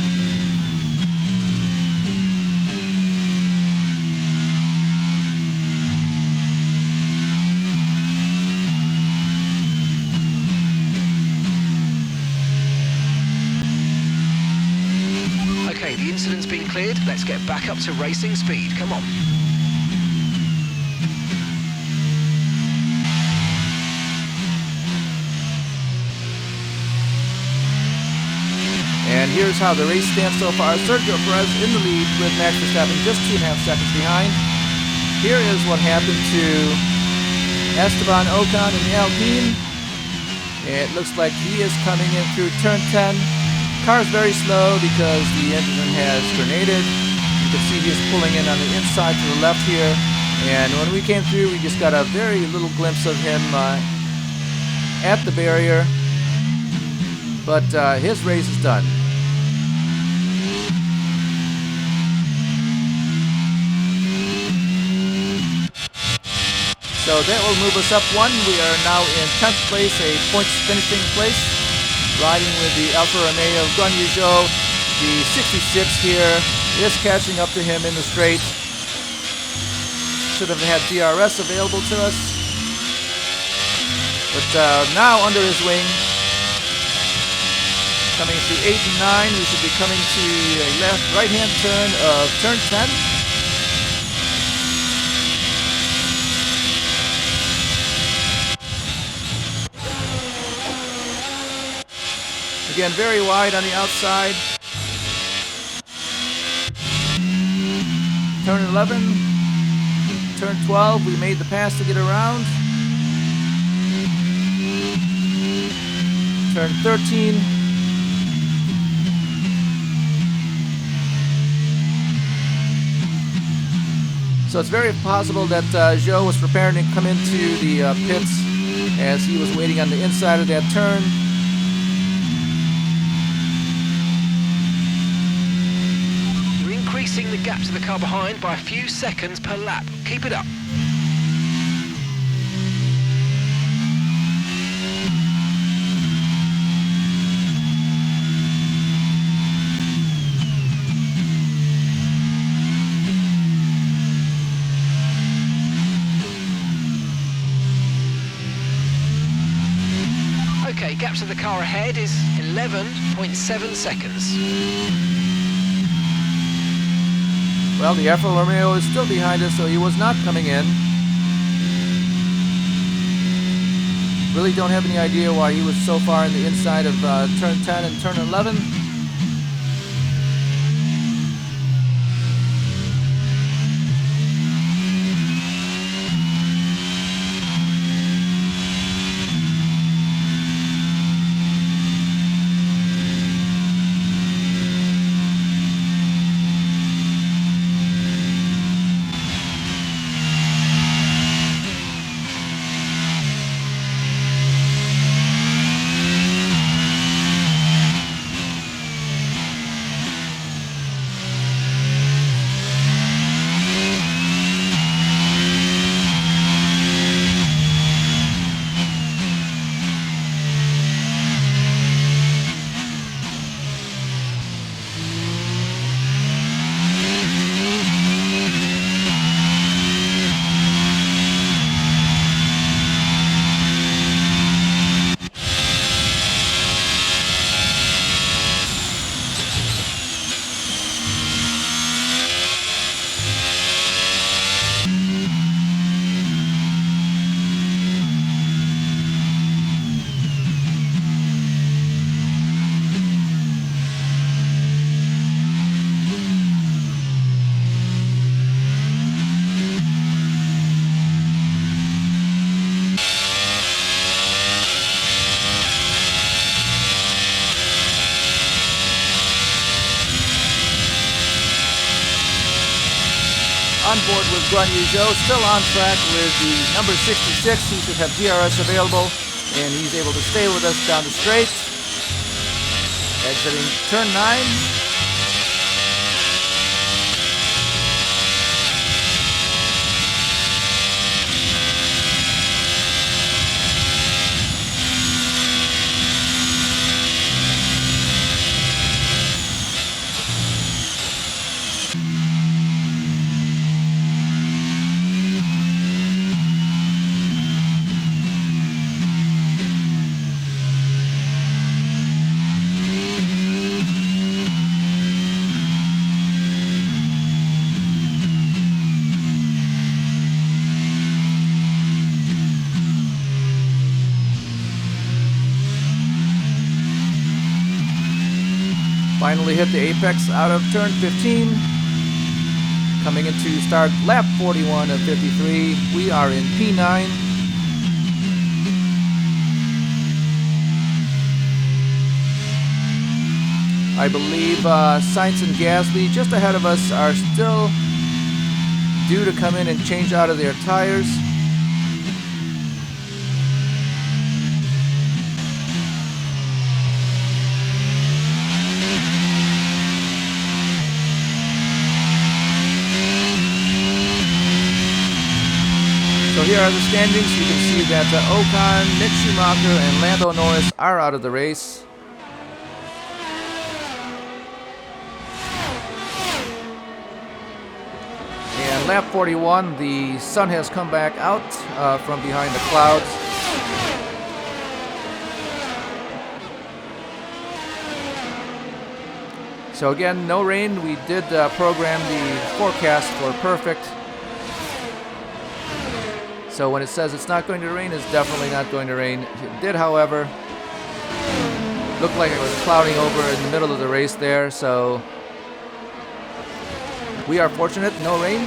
Okay, the incident's been cleared. Let's get back up to racing speed. Come on. And here's how the race stands so far. Sergio Perez in the lead with Max Verstappen just 2.5 seconds behind. Here is what happened to Esteban Ocon in the Alpine. It looks like he is coming in through turn 10. Car's very slow because the engine has grenaded. You can see he's pulling in on the inside to the left here. And when we came through, we just got a very little glimpse of him at the barrier. But his race is done. So that will move us up one. We are now in 10th place, a points finishing place, riding with the Alfa Romeo of Guan Yu Zhou. The 66 here is catching up to him in the straight. Should have had DRS available to us. But now under his wing, coming through 8 and 9, we should be coming to a right-hand turn of turn 10. Again, very wide on the outside. Turn 11, turn 12, we made the pass to get around. turn 13. So it's very possible that Zhou was preparing to come into the pits as he was waiting on the inside of that turn. You're increasing the gap to the car behind by a few seconds per lap. Keep it up. Okay, gap to the car ahead is 11.7 seconds. Well, the Alfa Romeo is still behind us, so he was not coming in. Really don't have any idea why he was so far in the inside of turn 10 and turn 11. On board with Guan Yu Zhou, still on track with the number 66. He should have DRS available, and he's able to stay with us down the straight. Exiting turn 9. Finally hit the apex out of turn 15. Coming into start lap 41 of 53. We are in P9. I believe Sainz and Gasly just ahead of us are still due to come in and change out of their tires. So here are the standings. You can see that Ocon, Mick Schumacher, and Lando Norris are out of the race. And lap 41, the sun has come back out from behind the clouds. So again, no rain. We did program the forecast for perfect. So when it says it's not going to rain, it's definitely not going to rain. It did, however, look like it was clouding over in the middle of the race there. So we are fortunate, no rain.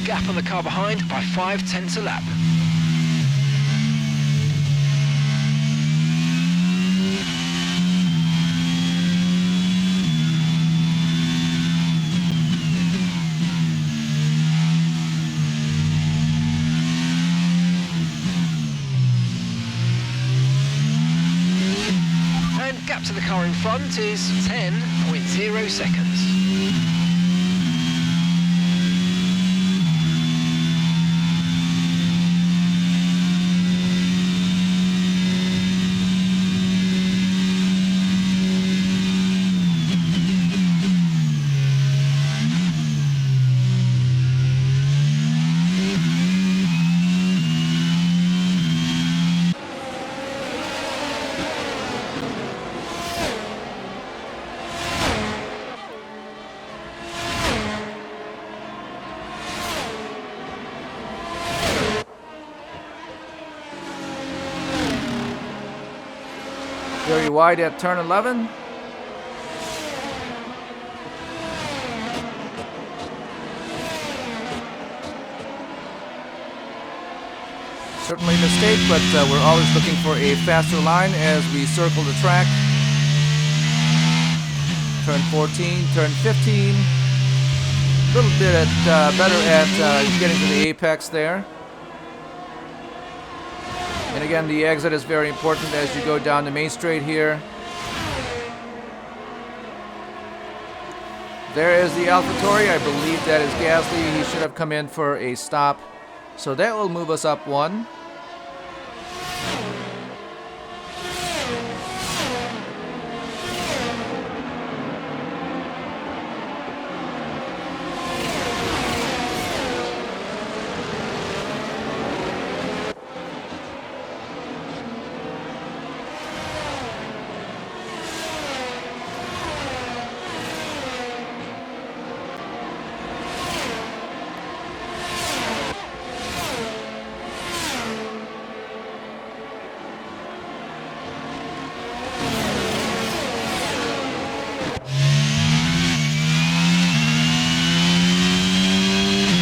gap on the car behind by 5/10 a lap. And gap to the car in front is 10.0 seconds. Very wide at turn 11. Certainly a mistake, but we're always looking for a faster line as we circle the track. Turn 14, turn 15. A little bit better at getting to the apex there. And again, the exit is very important as you go down the main straight here. There is the AlphaTauri. I believe that is Gasly. He should have come in for a stop. So that will move us up one.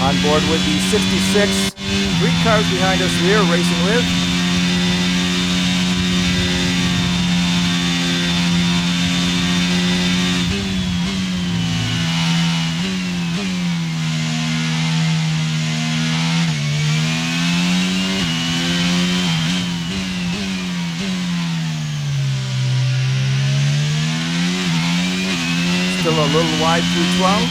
On board with the 66, 3 cars behind us we are racing with. Still a little wide through 12.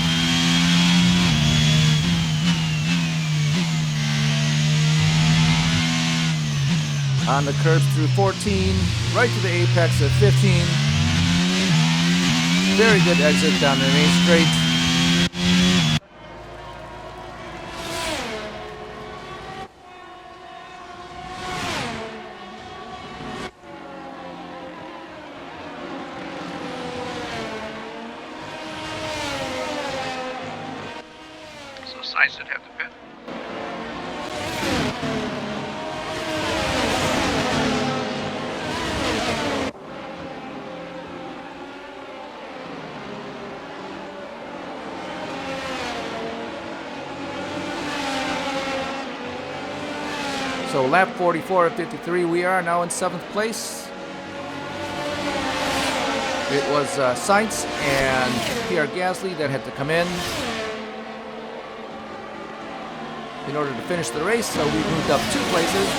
On the curves through 14, right to the apex of 15. Very good exit down the main straight. So Sainz should have to pit. So lap 44 of 53, we are now in 7th place. It was Sainz and Pierre Gasly that had to come in order to finish the race, so we moved up 2 places.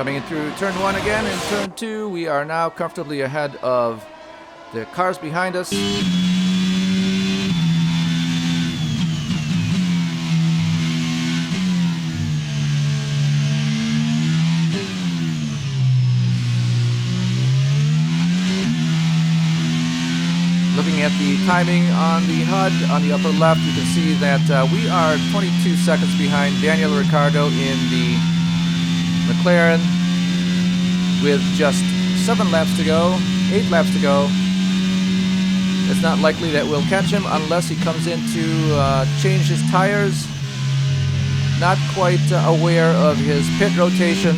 Coming in through turn 1 again. In turn 2, we are now comfortably ahead of the cars behind us. Looking at the timing on the HUD on the upper left, you can see that we are 22 seconds behind Daniel Ricciardo in the McLaren with just 7 laps to go, 8 laps to go. It's not likely that we'll catch him unless he comes in to change his tires. Not quite aware of his pit rotation,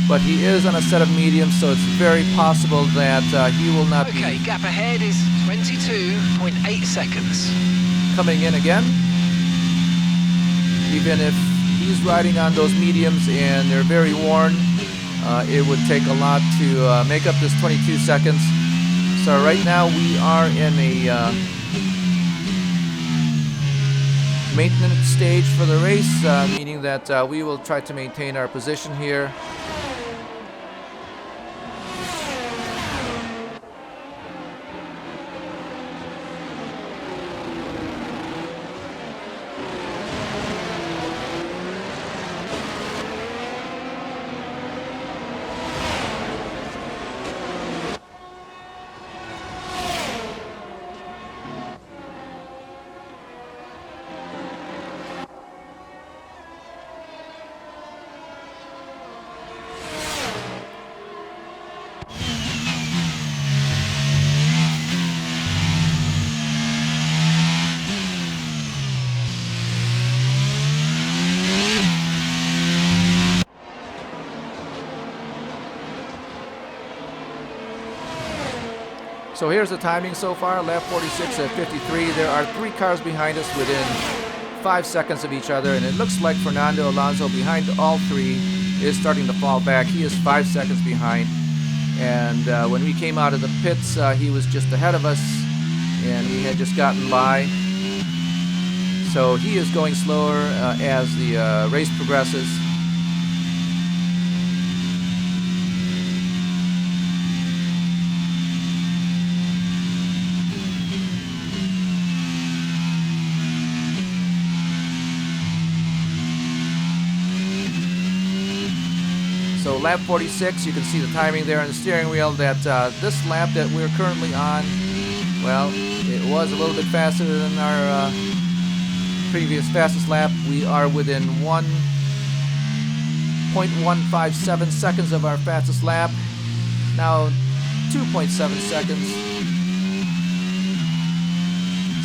but he is on a set of mediums, so it's very possible that he will not be... Okay, gap ahead is 22.8 seconds. Coming in again. Even if he's riding on those mediums and they're very worn, it would take a lot to make up this 22 seconds. So right now we are in a maintenance stage for the race, meaning that we will try to maintain our position here. So here's the timing so far, lap 46 at 53. There are 3 cars behind us within 5 seconds of each other, and it looks like Fernando Alonso behind all 3 is starting to fall back. He is 5 seconds behind, and when we came out of the pits, he was just ahead of us, and we had just gotten by. So he is going slower as the race progresses. So lap 46, you can see the timing there on the steering wheel that this lap that we're currently on, well, it was a little bit faster than our previous fastest lap. We are within 1.157 seconds of our fastest lap. Now 2.7 seconds.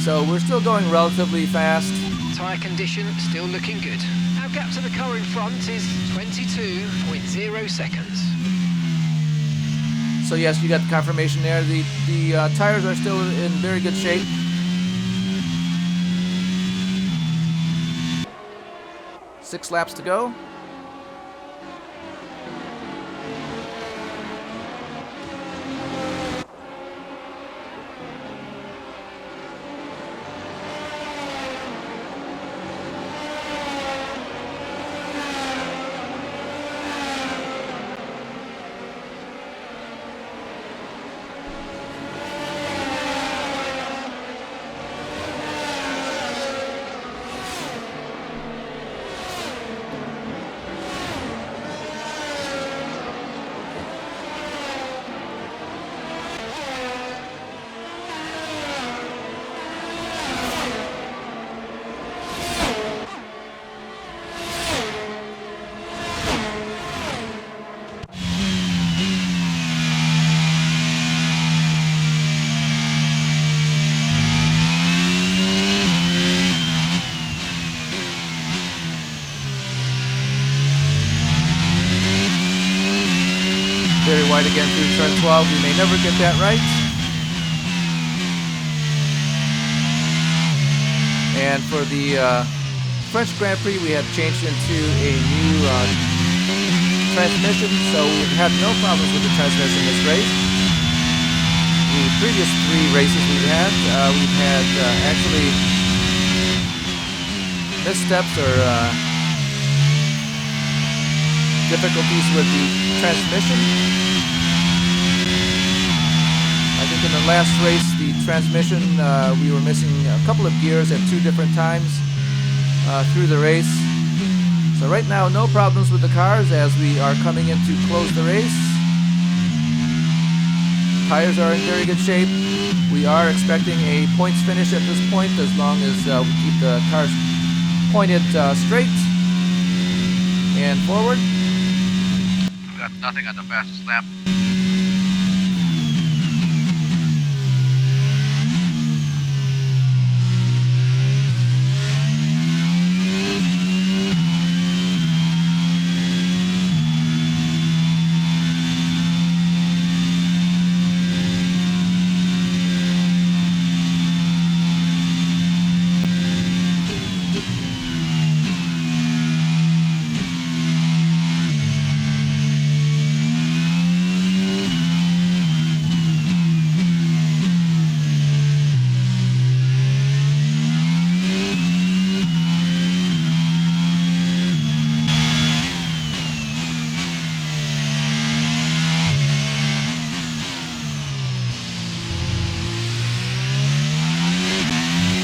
So we're still going relatively fast. Tyre condition still looking good. Our gap to the car in front is 22.0 seconds. So yes, you got the confirmation there. The tires are still in very good shape. Six laps to go. Very wide again through turn 12. We may never get that right. And for the French Grand Prix, we have changed into a new transmission, so we've had no problems with the transmission this race. The previous 3 races we've had actually missteps or difficulties with the transmission. I think in the last race, the transmission, we were missing a couple of gears at 2 different times through the race. So right now, no problems with the cars as we are coming in to close the race. Tires are in very good shape. We are expecting a points finish at this point as long as we keep the cars pointed straight and forward. We've got nothing on the fastest lap.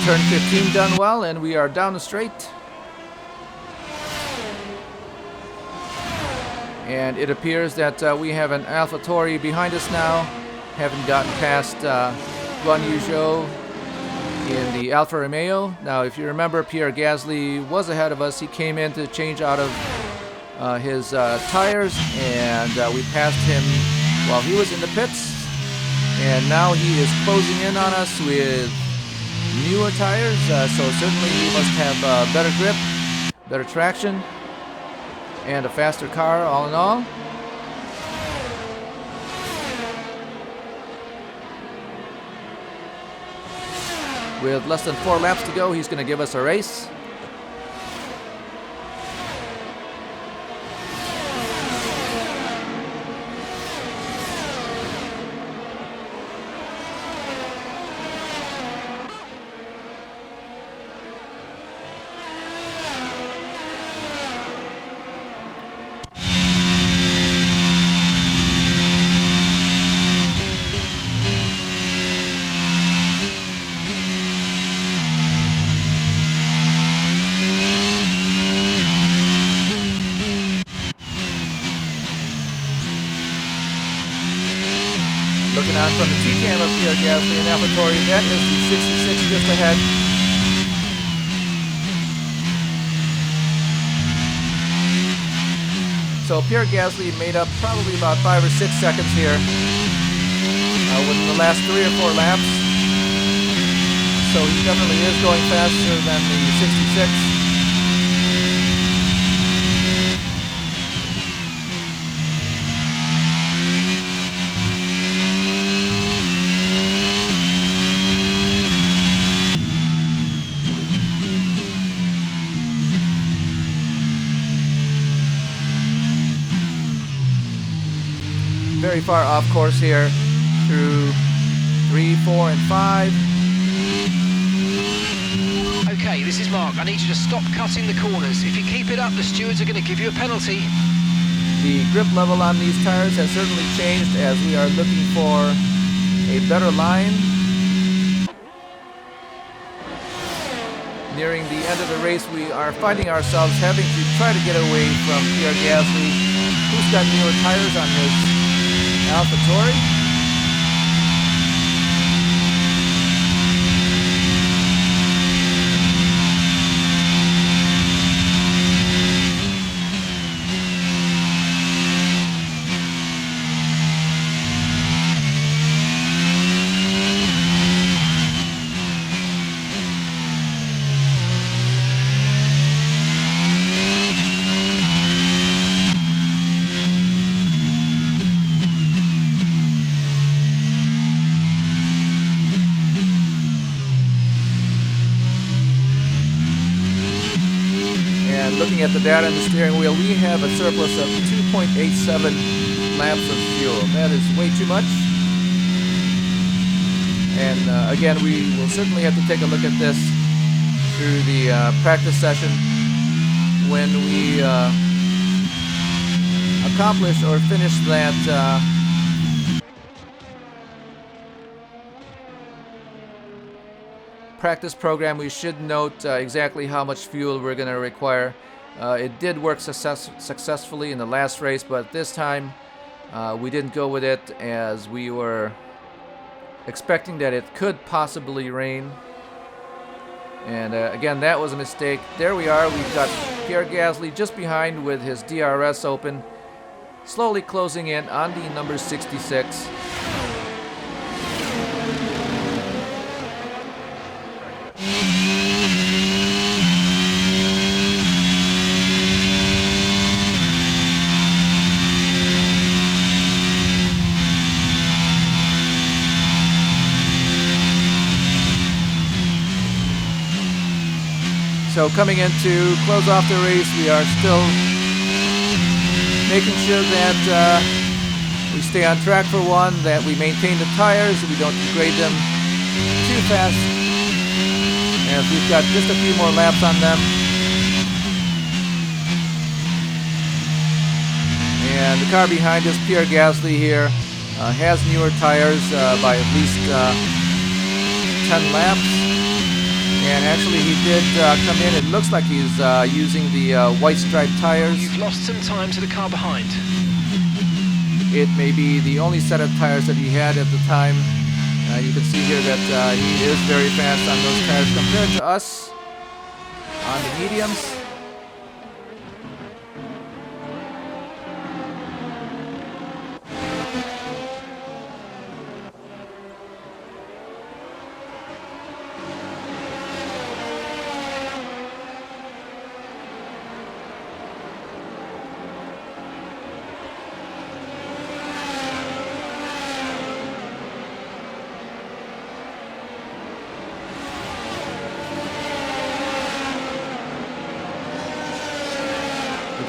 Turn 15 done well, and we are down the straight. And it appears that we have an AlphaTauri behind us now, having gotten past Guan Yu Zhou in the Alfa Romeo. Now, if you remember, Pierre Gasly was ahead of us. He came in to change out of his tires, and we passed him while he was in the pits. And now he is closing in on us with newer tires, so certainly he must have better grip, better traction, and a faster car all in all. With less than 4 laps to go, he's going to give us a race. Looking out from the T-cam up here, Gasly and AlphaTauri, that is the 66 just ahead. So Pierre Gasly made up probably about 5 or 6 seconds here within the last 3 or 4 laps. So he definitely is going faster than the 66. Very far off course here through 3, 4, and 5. Okay, this is Mark. I need you to stop cutting the corners. If you keep it up, the stewards are going to give you a penalty. The grip level on these tires has certainly changed as we are looking for a better line. Nearing the end of the race, we are finding ourselves having to try to get away from Pierre Gasly, who's got newer tires on his AlphaTauri. Looking at the data on the steering wheel, we have a surplus of 2.87 laps of fuel. That is way too much. And again, we will certainly have to take a look at this through the practice session when we accomplish or finish that practice program, we should note exactly how much fuel we're going to require. It did work successfully in the last race, but this time we didn't go with it as we were expecting that it could possibly rain. And again, that was a mistake. There we are. We've got Pierre Gasly just behind with his DRS open, slowly closing in on the number 66. So coming in to close off the race, we are still making sure that we stay on track for one, that we maintain the tires, we don't degrade them too fast, as we've got just a few more laps on them. And the car behind us, Pierre Gasly here, has newer tires by at least 10 laps. And actually he did come in. It looks like he's using the white stripe tires. You've lost some time to the car behind. It may be the only set of tires that he had at the time. You can see here that he is very fast on those tires compared to us on the mediums.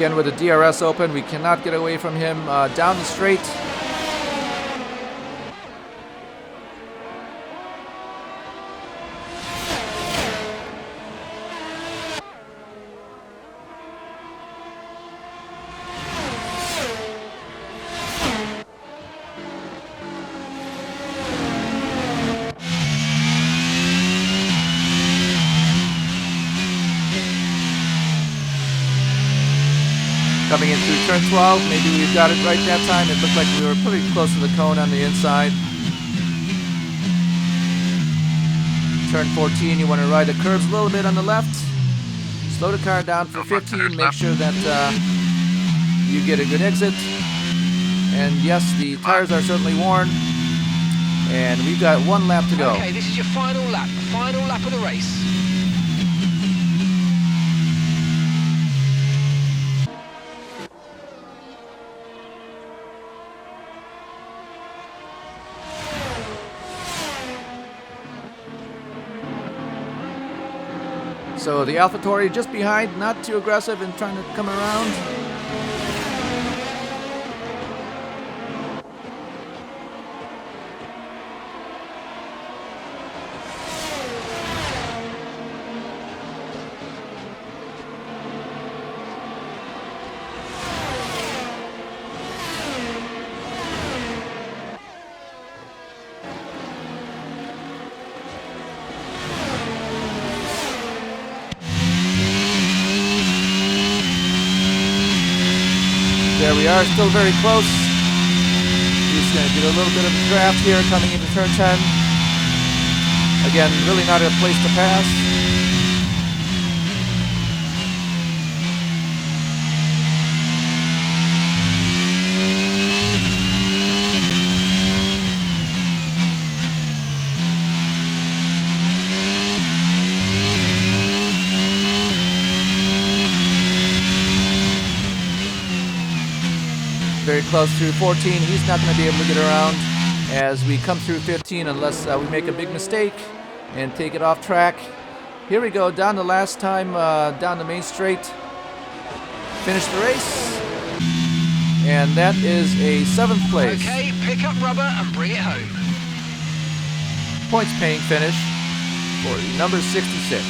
Again, with the DRS open, we cannot get away from him down the straight. Coming in through turn 12, maybe we've got it right that time. It looked like we were pretty close to the cone on the inside. Turn 14, you want to ride the curves a little bit on the left. Slow the car down for 15, make sure that you get a good exit. And yes, the tires are certainly worn. And we've got one lap to go. Okay, this is your final lap of the race. So the AlphaTauri just behind, not too aggressive in trying to come around. There we are, still very close. He's going to get a little bit of draft here coming into turn 10. Again, really not a place to pass. Very close through 14. He's not going to be able to get around as we come through 15 unless we make a big mistake and take it off track. Here we go, down the last time, down the main straight. Finish the race. And that is a 7th place. Okay, pick up rubber and bring it home. Points paying finish for number 66.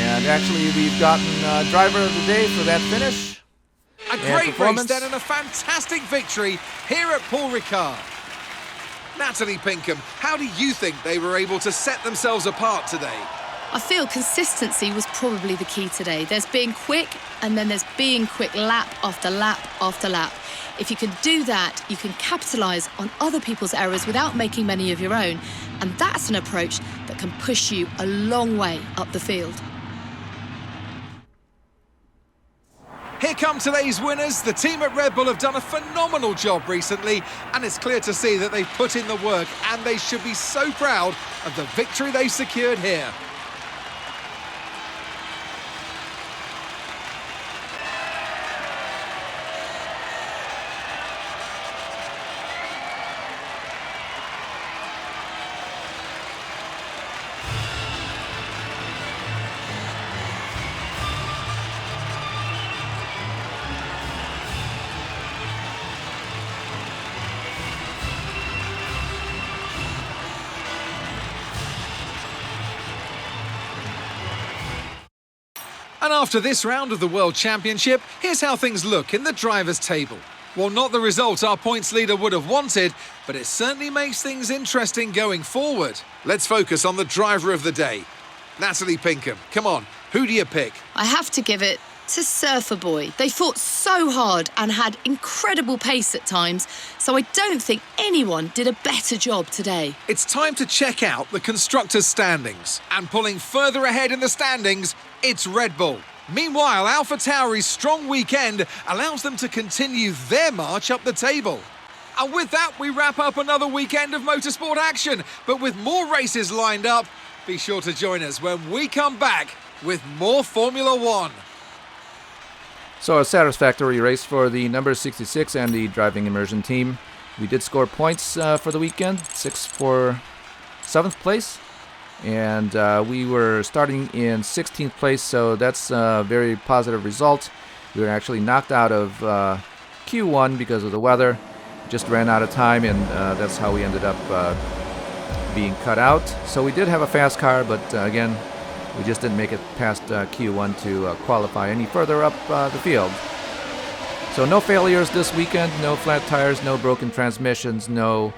And actually, we've gotten driver of the day for that finish. A great race then and a fantastic victory here at Paul Ricard. Natalie Pinkham, how do you think they were able to set themselves apart today? I feel consistency was probably the key today. There's being quick, and then there's being quick lap after lap after lap. If you can do that, you can capitalise on other people's errors without making many of your own. And that's an approach that can push you a long way up the field. Here come today's winners. The team at Red Bull have done a phenomenal job recently, and it's clear to see that they've put in the work, and they should be so proud of the victory they've secured here. And after this round of the World Championship, here's how things look in the drivers' table. Well, not the result our points leader would have wanted, but it certainly makes things interesting going forward. Let's focus on the driver of the day. Natalie Pinkham, come on, who do you pick? I have to give it to Surfer Boy. They fought so hard and had incredible pace at times, so I don't think anyone did a better job today. It's time to check out the constructors' standings. And pulling further ahead in the standings, it's Red Bull. Meanwhile, AlphaTauri's strong weekend allows them to continue their march up the table. And with that, we wrap up another weekend of motorsport action. But with more races lined up, be sure to join us when we come back with more Formula One. So a satisfactory race for the number 66 and the driving immersion team. We did score points for the weekend, 6 for 7th place. And we were starting in 16th place, so that's a very positive result. We were actually knocked out of Q1 because of the weather. Just ran out of time, and that's how we ended up being cut out. So we did have a fast car, but again, we just didn't make it past Q1 to qualify any further up the field. So no failures this weekend, no flat tires, no broken transmissions, no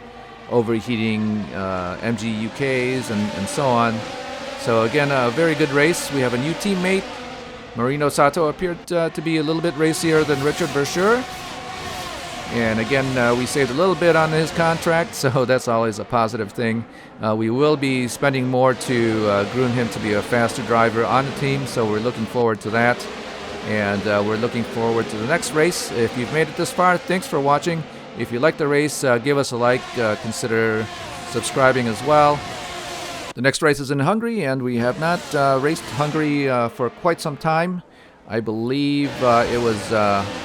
overheating MGUKs and so on. So again, a very good race. We have a new teammate. Marino Sato appeared to be a little bit racier than Richard Verschure. And again, we saved a little bit on his contract, so that's always a positive thing. We will be spending more to groom him to be a faster driver on the team, so we're looking forward to that. And we're looking forward to the next race. If you've made it this far, thanks for watching. If you like the race, give us a like. Consider subscribing as well. The next race is in Hungary, and we have not raced Hungary for quite some time. I believe it was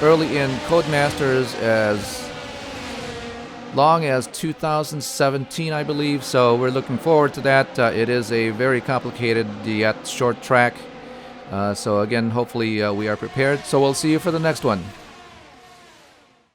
early in Codemasters, as long as 2017, I believe. So we're looking forward to that. It is a very complicated yet short track. So again, hopefully we are prepared. So we'll see you for the next one.